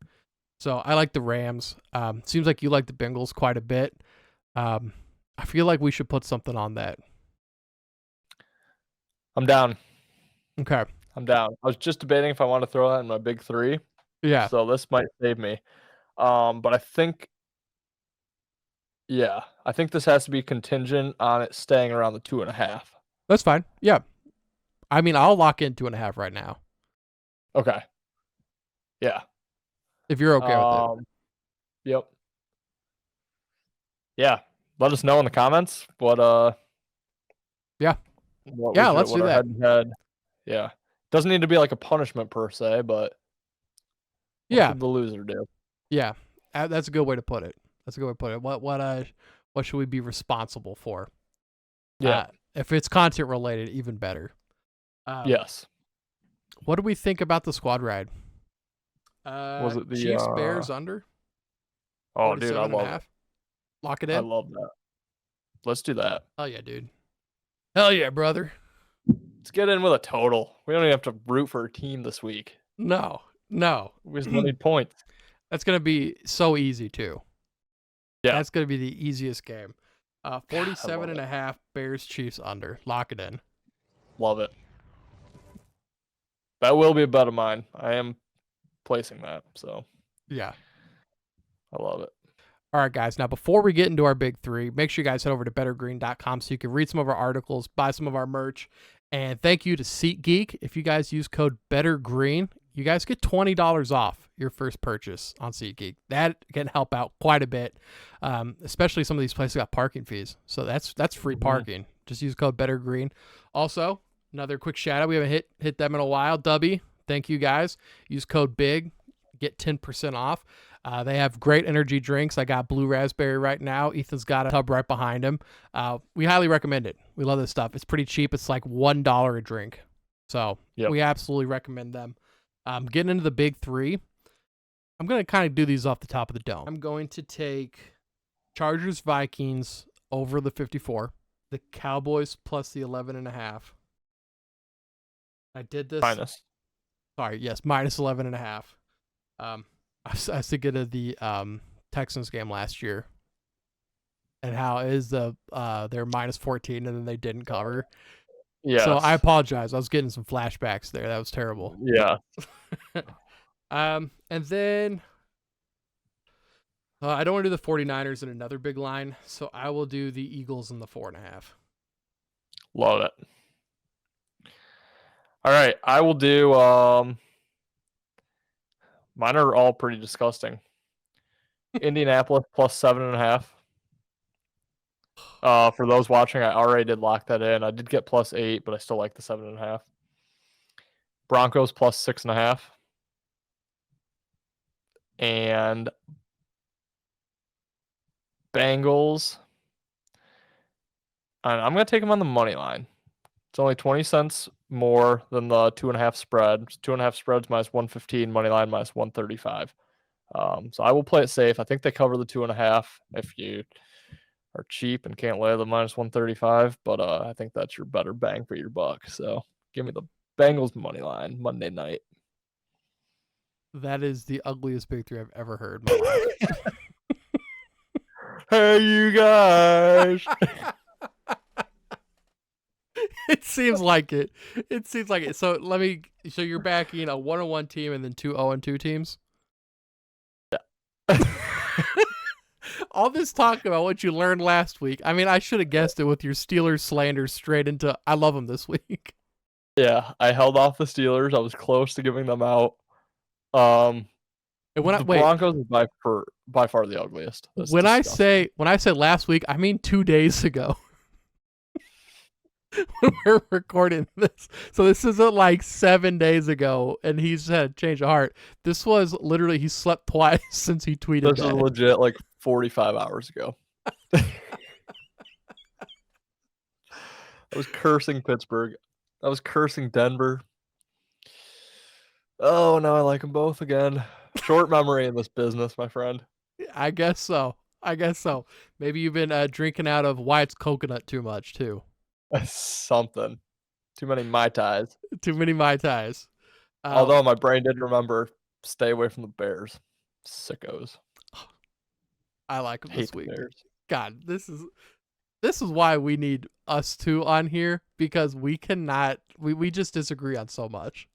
So I like the Rams. Seems like you like the Bengals quite a bit. I feel like we should put something on that. I'm down. Okay. I'm down. I was just debating if I want to throw that in my big three. Yeah. So this might save me. But I think this has to be contingent on it staying around the 2.5. That's fine. Yeah. I mean, I'll lock in 2.5 right now. Okay. Yeah. If you're okay with it. Yep. Yeah. Let us know in the comments what Yeah. what Yeah, we let's should- do what our that. head-to-head- Yeah. Doesn't need to be like a punishment per se, but what Yeah, should the loser do? yeah, that's a good way to put it. That's a good way to put it. What should we be responsible for? Yeah. If it's content related, even better. Yes. What do we think about the squad ride? Was it the Chiefs Bears under? Oh, dude, I 47 and a love half? it. Lock it I in. love that. Let's do that. Hell yeah, dude. Hell yeah, brother. Let's get in with a total. We don't even have to root for a team this week. No. We just need points. That's gonna be so easy too. Yeah. That's gonna be the easiest game. I 47 love and it. a half Bears Chiefs under. Lock it in. Love it. That will be a bet of mine. I am placing that, so Yeah. I love it. All right, guys. Now, before we get into our big three, make sure you guys head over to bettergreen.com so you can read some of our articles, buy some of our merch. And thank you to SeatGeek. If you guys use code BetterGreen, you guys get $20 off your first purchase on SeatGeek. That can help out quite a bit, especially some of these places got parking fees. So that's free parking. Just use code BetterGreen. Also, another quick shout out. We haven't hit them in a while. Dubby, thank you guys. Use code BIG. Get 10% off. They have great energy drinks. I got blue raspberry right now. Ethan's got a tub right behind him. We highly recommend it. We love this stuff. It's pretty cheap. It's like $1 a drink. So we absolutely recommend them. Getting into the big three, I'm going to kind of do these off the top of the dome. I'm going to take Chargers Vikings over the 54, the Cowboys plus the 11.5. I did this. Minus 11.5. I was thinking of the Texans game last year and how is they're minus 14 and then they didn't cover. Yeah. So I apologize. I was getting some flashbacks there. That was terrible. Yeah. And then I don't want to do the 49ers in another big line, so I will do the Eagles in the 4.5. Love it. All right. I will do mine are all pretty disgusting. Indianapolis plus 7.5. For those watching, I already did lock that in. I did get plus 8, but I still like the 7.5. Broncos plus 6.5. And Bengals. And I'm going to take them on the money line. It's only 20 cents more than the 2.5 spread. 2.5 spreads minus 115, money line minus 135. So I will play it safe. I think they cover the 2.5 if you are cheap and can't lay the minus 135. But I think that's your better bang for your buck. So give me the Bengals money line Monday night. That is the ugliest big three I've ever heard in my life. Hey, you guys. It seems like it. It seems like it. So so you're backing a 1-1 team and then 2 0-2 teams? Yeah. All this talk about what you learned last week. I mean, I should have guessed it with your Steelers slander straight into I love them this week. Yeah, I held off the Steelers. I was close to giving them out. The Broncos is by far the ugliest. That's when disgusting. I say last week, I mean 2 days ago. When we're recording this, so this isn't like 7 days ago, and he's had a change of heart. This was literally he slept twice since he tweeted. This is legit like 45 hours ago. I was cursing Pittsburgh. I was cursing Denver. Oh, now I like them both again. Short memory in this business, my friend. I guess so. Maybe you've been drinking out of Wyatt's coconut too much too. Something. Too many Mai Tais. Too many Mai Tais. Although my brain did remember, stay away from the Bears. Sickos. I like them this week. Bears. God, this is why we need us two on here, because we cannot. We just disagree on so much.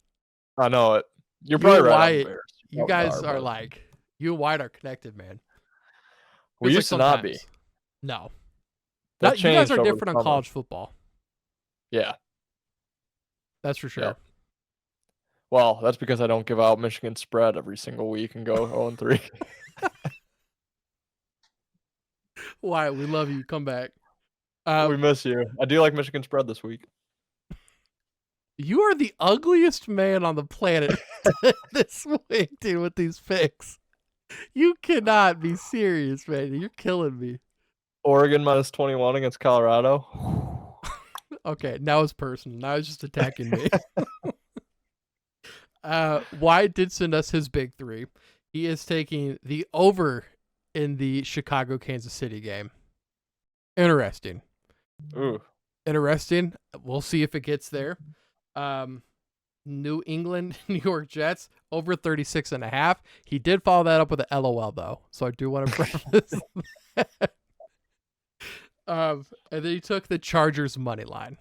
I know it. You're probably right. Wyatt, on the Bears. you guys are like, you and Wyatt are connected, man. We used to not be. No. That you guys are over different on college football. Yeah. That's for sure. Yeah. Well, that's because I don't give out Michigan spread every single week and go 0-3. Wyatt, we love you. Come back. We miss you. I do like Michigan spread this week. You are the ugliest man on the planet this week, dude, with these picks. You cannot be serious, man. You're killing me. Oregon minus 21 against Colorado. Okay, now it's personal. Now it's just attacking me. Wyatt did send us his big three. He is taking the over in the Chicago-Kansas City game. Interesting. Ooh. Interesting. We'll see if it gets there. New England, New York Jets, over 36.5. He did follow that up with a LOL, though. So I do want to preface that. And then he took the Chargers money line.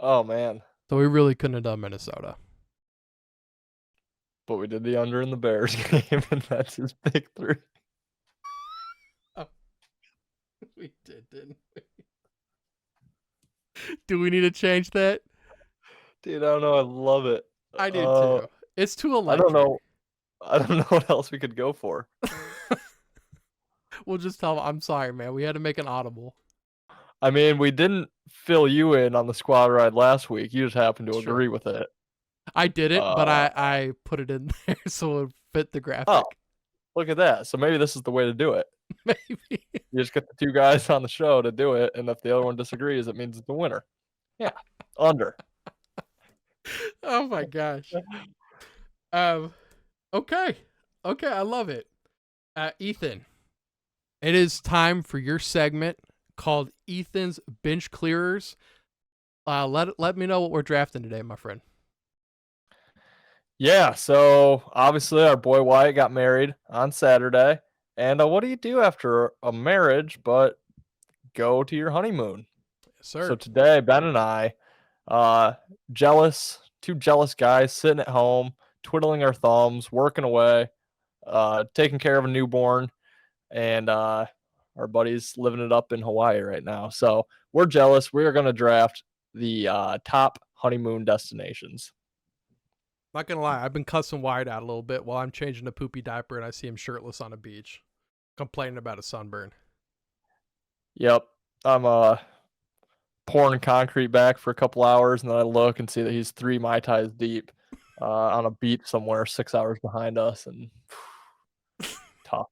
Oh, man. So we really couldn't have done Minnesota. But we did the under in the Bears game, and that's his big three. Oh, we did, didn't we? Do we need to change that? Dude, I don't know. I love it. I do too. It's too electric. I don't know what else we could go for. We'll just tell him, I'm sorry, man. We had to make an audible. I mean, we didn't fill you in on the squad ride last week. You just happened to Sure. agree with it. I didn't, but I put it in there so it fit the graphic. Oh, look at that. So maybe this is the way to do it. Maybe. You just get the two guys on the show to do it, and if the other one disagrees, it means it's the winner. Yeah, under. Oh my gosh. Okay, I love it. Ethan, it is time for your segment called Ethan's Bench Clearers. Let me know what we're drafting today, my friend. Yeah, so obviously our boy Wyatt got married on Saturday. And what do you do after a marriage but go to your honeymoon? Yes, sir. So today, Ben and I, two jealous guys sitting at home, twiddling our thumbs, working away, taking care of a newborn, and our buddy's living it up in Hawaii right now. So we're jealous. We are going to draft the top honeymoon destinations. Not gonna lie, I've been cussing Wyatt out a little bit while I'm changing a poopy diaper and I see him shirtless on a beach, complaining about a sunburn. Yep, I'm pouring concrete back for a couple hours, and then I look and see that he's 3 Mai Tais deep on a beach somewhere 6 hours behind us, and tough.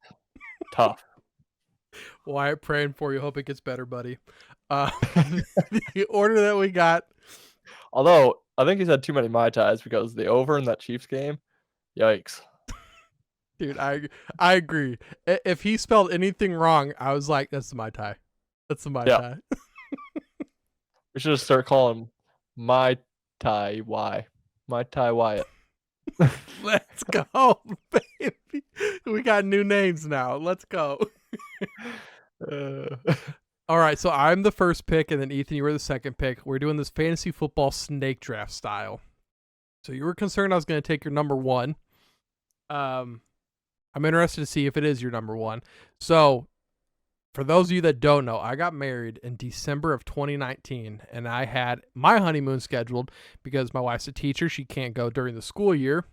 Wyatt, praying for you. Hope it gets better, buddy. The order that we got. Although I think he's had too many Mai Tais because the over in that Chiefs game, yikes. Dude, I agree. If he spelled anything wrong, I was like, that's the Mai Tai. That's the Mai Tai. We should just start calling him Mai Tai Wyatt. Let's go, baby. We got new names now. Let's go. All right, so I'm the first pick, and then Ethan, you were the second pick. We're doing this fantasy football snake draft style. So you were concerned I was going to take your number one. I'm interested to see if it is your number one. So for those of you that don't know, I got married in December of 2019, and I had my honeymoon scheduled because my wife's a teacher. She can't go during the school year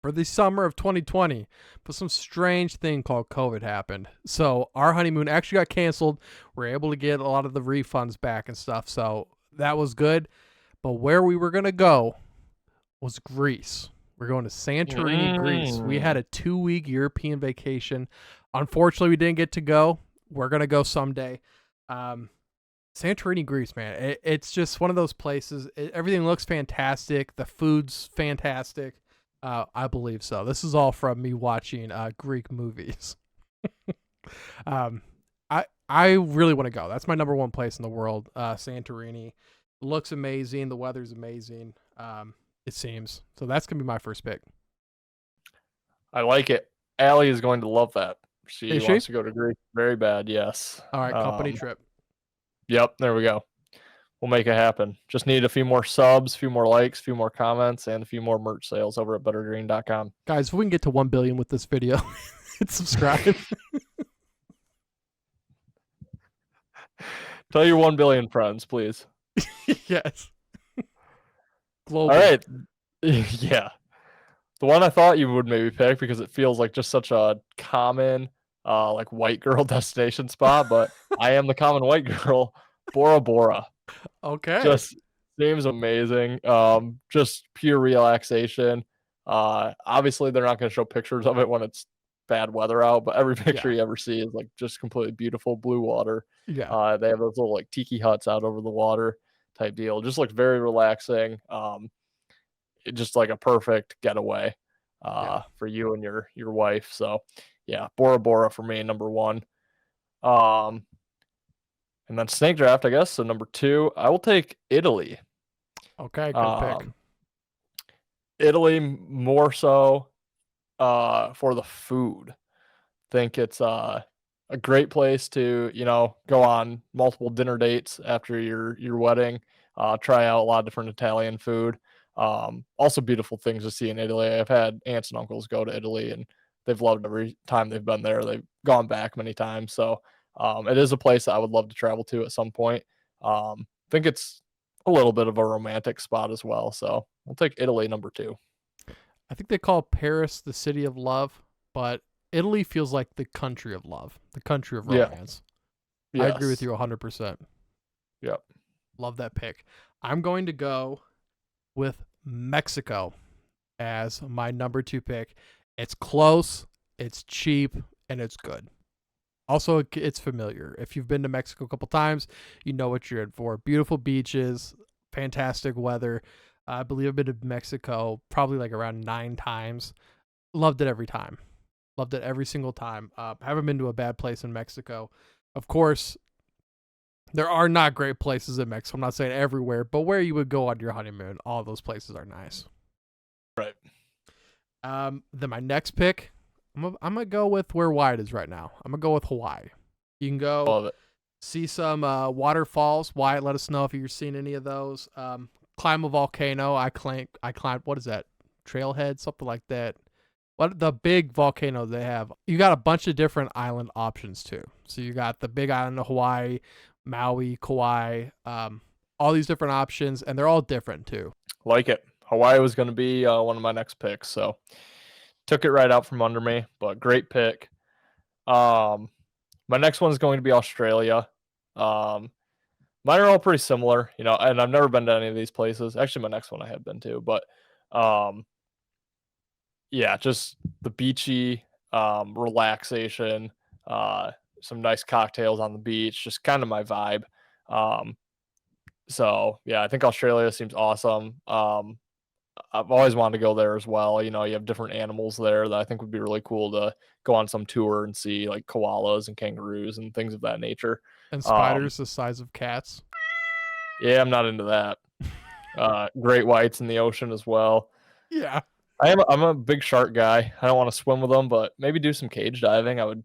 for the summer of 2020, but some strange thing called COVID happened. So our honeymoon actually got canceled. We're able to get a lot of the refunds back and stuff. So that was good. But where we were going to go was Greece. We're going to Santorini, Greece. We had a 2-week European vacation. Unfortunately, we didn't get to go. We're going to go someday. Santorini, Greece, man. It's just one of those places. Everything looks fantastic. The food's fantastic. I believe so. This is all from me watching Greek movies. I really want to go. That's my number one place in the world. Santorini. It looks amazing. The weather's amazing. It seems. So that's going to be my first pick. I like it. Allie is going to love that. She Is wants she? to go to Greece very bad, yes. All right, company trip. Yep, there we go. We'll make it happen. Just need a few more subs, a few more likes, a few more comments, and a few more merch sales over at bettergreen.com. Guys, if we can get to 1 billion with this video, hit subscribe. Tell your 1 billion friends, please. Yes. Global. All right. Yeah. The one I thought you would maybe pick because it feels like just such a common like white girl destination spot, but I am the common white girl, Bora Bora. Okay. Just Seems amazing. Just pure relaxation. Obviously they're not going to show pictures of it when it's bad weather out, but every picture Yeah. you ever see is like just completely beautiful blue water. Yeah. They have those little like tiki huts out over the water type deal. Just looks very relaxing. Just like a perfect getaway Yeah. for you and your wife. So yeah, Bora Bora for me, number one. Um, and then snake draft, I guess. So number two, I will take Italy. Okay. Good pick. Um, Italy more so for the food. Think it's a great place to, go on multiple dinner dates after your wedding, try out a lot of different Italian food. Also beautiful things to see in Italy. I've had aunts and uncles go to Italy and they've loved every time they've been there. They've gone back many times. So it is a place that I would love to travel to at some point. Think it's a little bit of a romantic spot as well. So we'll take Italy number two. I think they call Paris the city of love, but Italy feels like the country of love, the country of Yeah. romance. I agree with Yes. you 100%. Yep. Love that pick. I'm going to go with Mexico as my number two pick. It's close, it's cheap, and it's good. Also, it's familiar. If you've been to Mexico a couple times, you know what you're in for. Beautiful beaches, fantastic weather. I believe I've been to Mexico probably like around 9 times. Loved it every time. Loved it every single time. Haven't been to a bad place in Mexico. Of course, there are not great places in Mexico. I'm not saying everywhere, but where you would go on your honeymoon, all those places are nice. Right. Then my next pick, I'm gonna go with where Wyatt is right now. I'm gonna go with Hawaii. You can go Love it. see some waterfalls. Wyatt, let us know if you've seen any of those. Climb a volcano. I climbed. What is that? Trailhead, something like that. What the big volcano they have? You got a bunch of different island options too. So you got the big island of Hawaii, Maui, Kauai, all these different options, and they're all different too. Like it. Hawaii was going to be one of my next picks, so took it right out from under me, but great pick. My next one is going to be Australia. Mine are all pretty similar, and I've never been to any of these places. Actually, my next one I have been to, but yeah, just the beachy relaxation, some nice cocktails on the beach, just kind of my vibe. So yeah, I think Australia seems awesome. I've always wanted to go there as well. You have different animals there that I think would be really cool to go on some tour and see, like koalas and kangaroos and things of that nature. And spiders the size of cats. Yeah, I'm not into that. Great whites in the ocean as well. Yeah. I'm a big shark guy. I don't want to swim with them, but maybe do some cage diving. I would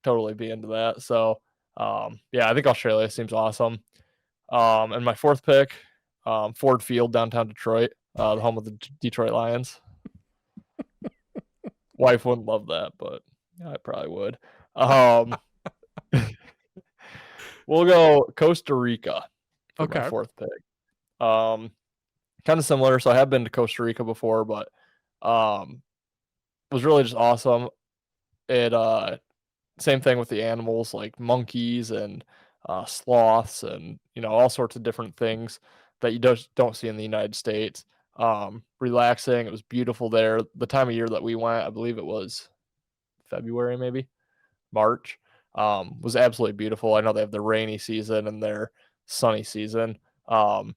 totally be into that. So, yeah, I think Australia seems awesome. And my fourth pick, Ford Field, downtown Detroit, the home of the Detroit Lions. Wife wouldn't love that, but I probably would. We'll go Costa Rica for my Okay. fourth pick. Kind of similar. So I have been to Costa Rica before, but was really just awesome. It same thing with the animals, like monkeys and sloths and all sorts of different things that you just don't see in the United States. Relaxing. It was beautiful there. The time of year that we went, I believe it was February, maybe March, was absolutely beautiful. I know they have the rainy season and their sunny season. So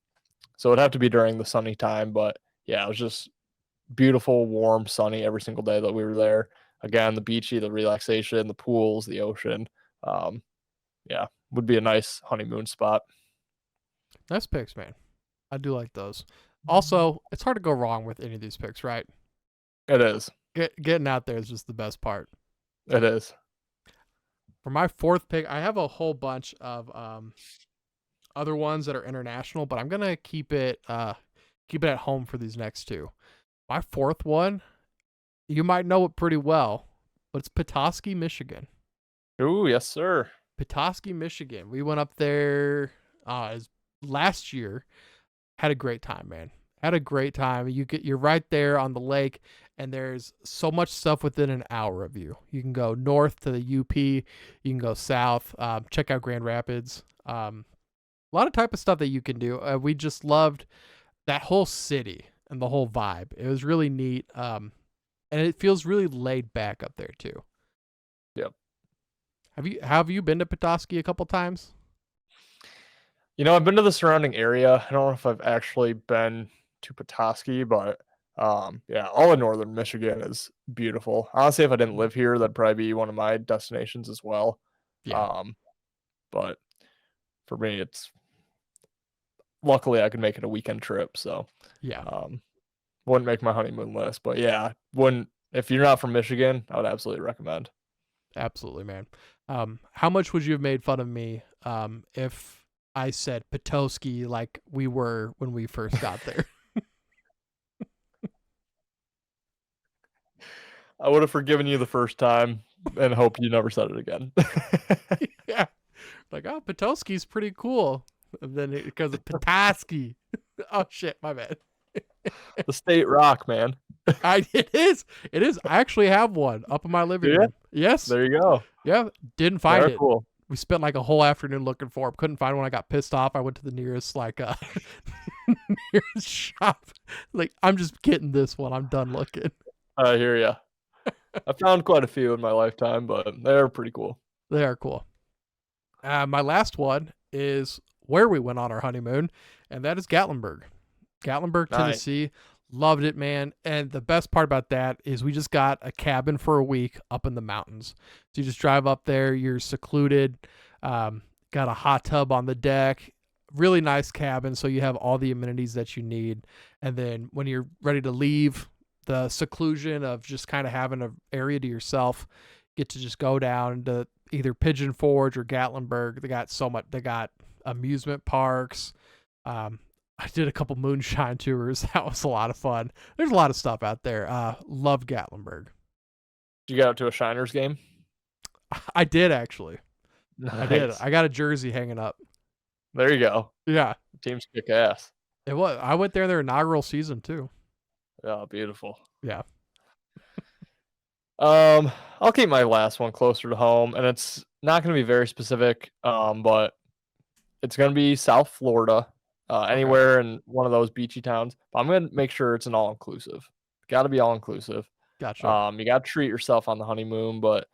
it'd have to be during the sunny time, but yeah, it was just beautiful, warm, sunny every single day that we were there. Again, the beachy, the relaxation, the pools, the ocean. Yeah, would be a nice honeymoon spot. Nice picks, man. I do like those. Also, it's hard to go wrong with any of these picks, right? It is. Getting out there is just the best part. It is. For my fourth pick, I have a whole bunch of other ones that are international, but I'm gonna keep it at home for these next two. My fourth one, you might know it pretty well, but it's Petoskey, Michigan. Ooh, yes, sir. Petoskey, Michigan. We went up there last year. Had a great time, man. Had a great time. You're right there on the lake, and there's so much stuff within an hour of you. You can go north to the UP. You can go south. Check out Grand Rapids. A lot of type of stuff that you can do. We just loved that whole city and the whole vibe. It was really neat. And it feels really laid back up there too. Yep. Have you been to Petoskey a couple times? I've been to the surrounding area. I don't know if I've actually been to Petoskey, but yeah, all of northern Michigan is beautiful. Honestly, if I didn't live here, that'd probably be one of my destinations as well. Yeah. But for me, it's luckily I could make it a weekend trip, so Yeah. wouldn't make my honeymoon list. But yeah, wouldn't if you're not from Michigan, I would absolutely recommend. Absolutely, man. How much would you have made fun of me if I said Petoskey like we were when we first got there? I would have forgiven you the first time and hope you never said it again. Yeah. Like, oh, Petoskey's pretty cool. And then because of Petoskey. Oh shit, my bad. The state rock, man. It is. It is. I actually have one up in my living Yeah? room. Yes. There you go. Yeah. Didn't find Very it. cool. We spent like a whole afternoon looking for him. Couldn't find one. I got pissed off. I went to the nearest nearest shop. Like, I'm just getting this one. I'm done looking. I hear ya. I found quite a few in my lifetime, but they're pretty cool. They are cool. My last one is where we went on our honeymoon, and that is Gatlinburg. Gatlinburg, Nice. Tennessee. Loved it, man. And the best part about that is we just got a cabin for a week up in the mountains. So you just drive up there, you're secluded, got a hot tub on the deck, really nice cabin. So you have all the amenities that you need. And then when you're ready to leave, the seclusion of just kind of having an area to yourself, get to just go down to either Pigeon Forge or Gatlinburg. They got so much. They got amusement parks. I did a couple moonshine tours. That was a lot of fun. There's a lot of stuff out there. Love Gatlinburg. Did you get out to a Shiners game? I did actually. I did. Nice. I got a jersey hanging up. There you go. Yeah, Teams kick ass. it was. I went there in their inaugural season too. Yeah, beautiful. Yeah. I'll keep my last one closer to home, and it's not going to be very specific, but it's going to be South Florida, anywhere in one of those beachy towns. But I'm going to make sure it's an all-inclusive. Got to be all-inclusive. Gotcha. You got to treat yourself on the honeymoon, but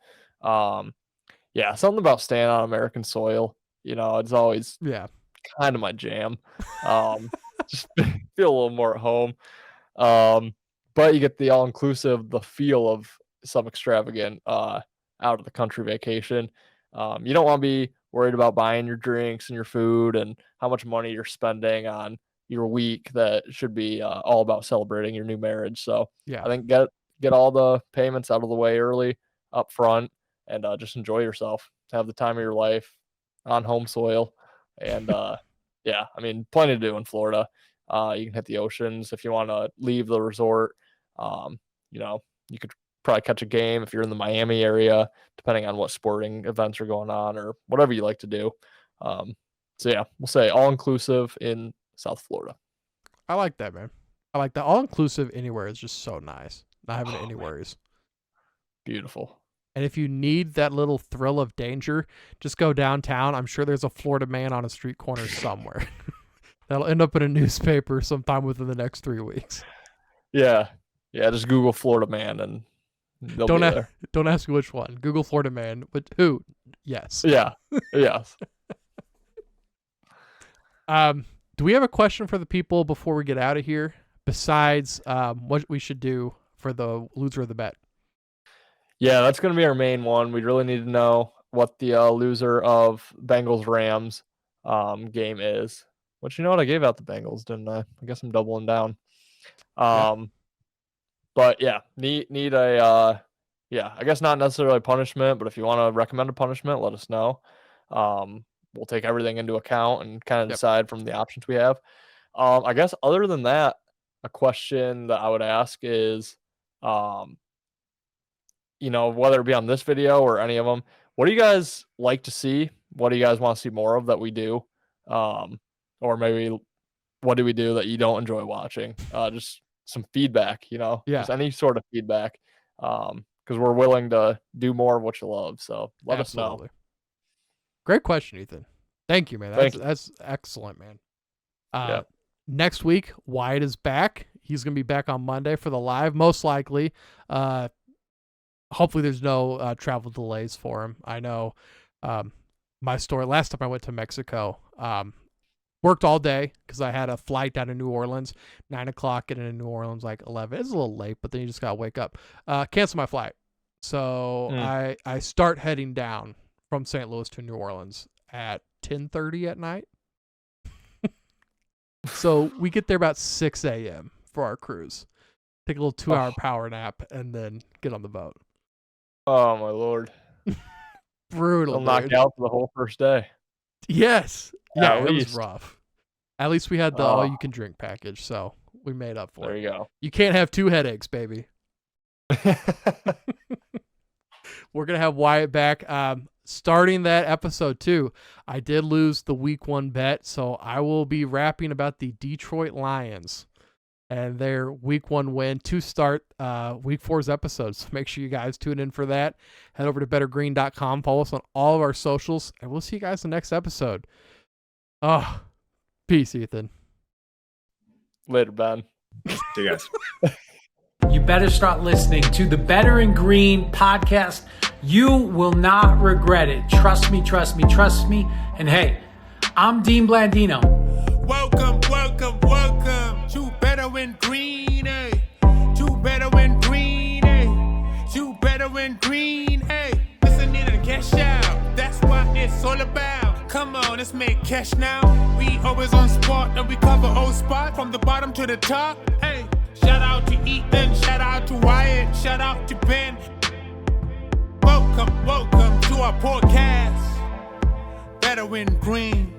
yeah, something about staying on American soil, it's always Yeah. kind of my jam. Just feel a little more at home. But you get the all-inclusive, the feel of some extravagant out of the country vacation. You don't want to be worried about buying your drinks and your food and how much money you're spending on your week that should be all about celebrating your new marriage. So Yeah. I think get all the payments out of the way early up front and just enjoy yourself. Have the time of your life on home soil. And yeah, I mean, plenty to do in Florida. You can hit the oceans if you want to leave the resort. You could probably catch a game if you're in the Miami area, depending on what sporting events are going on or whatever you like to do. So yeah, we'll say all inclusive in South Florida. I like that, man. I like that. All inclusive anywhere is just so nice. Not having any man. worries. Beautiful. And if you need that little thrill of danger, just go downtown. I'm sure there's a Florida man on a street corner somewhere. That'll end up in a newspaper sometime within the next 3 weeks. Yeah. Yeah. Just Google Florida man and they'll be there. Don't ask me which one. Google Florida man. But who? Yes. Yeah. Yes. Do we have a question for the people before we get out of here? Besides what we should do for the loser of the bet? Yeah, that's going to be our main one. We really need to know what the loser of Bengals Rams game is. But you know what? I gave out the Bengals, didn't I? I guess I'm doubling down. But yeah, need a I guess not necessarily punishment, but if you want to recommend a punishment, let us know. We'll take everything into account and kind of decide from the options we have. I guess other than that, a question that I would ask is, whether it be on this video or any of them, what do you guys like to see? What do you guys want to see more of that we do? Or maybe what do we do that you don't enjoy watching? Just some feedback, just any sort of feedback. Because we're willing to do more of what you love. So let us know. Great question, Ethan. Thank you, man. Thank you. That's excellent, man. Yeah. Next week, Wyatt is back. He's going to be back on Monday for the live, most likely. Hopefully there's no travel delays for him. I know my story, last time I went to Mexico, worked all day because I had a flight down to New Orleans, 9 o'clock, getting into New Orleans like 11. It's a little late, but then you just got to wake up. Cancel my flight. So I start heading down from St. Louis to New Orleans at 10:30 at night. So we get there about 6 a.m. for our cruise. Take a little 2-hour power nap and then get on the boat. Oh my Lord. Brutal. They'll knock you out for the whole first day. Yes. Yeah, At it was least. rough. At least we had the all-you-can-drink package, so we made up for There it. you go. You can't have 2 headaches, baby. We're going to have Wyatt back. Starting that episode, too, I did lose the week 1 bet, so I will be rapping about the Detroit Lions and their week 1 win to start week 4's episodes. So make sure you guys tune in for that. Head over to bettergreen.com. Follow us on all of our socials, and we'll see you guys in the next episode. Oh, peace, Ethan. Later, Ben. See you guys. You better start listening to the Better and Green podcast. You will not regret it. Trust me, trust me, trust me. And hey, I'm Dean Blandino. Welcome, welcome, welcome to Better Win Green, eh? To Better Win Green, eh? To Better Win Green, eh? Listen in and cash out. That's what it's all about. Come on, let's make cash now. We always on spot and we cover all spot from the bottom to the top. Hey, shout out to Ethan, shout out to Wyatt, shout out to Ben. Welcome, welcome to our podcast. Better Win Green.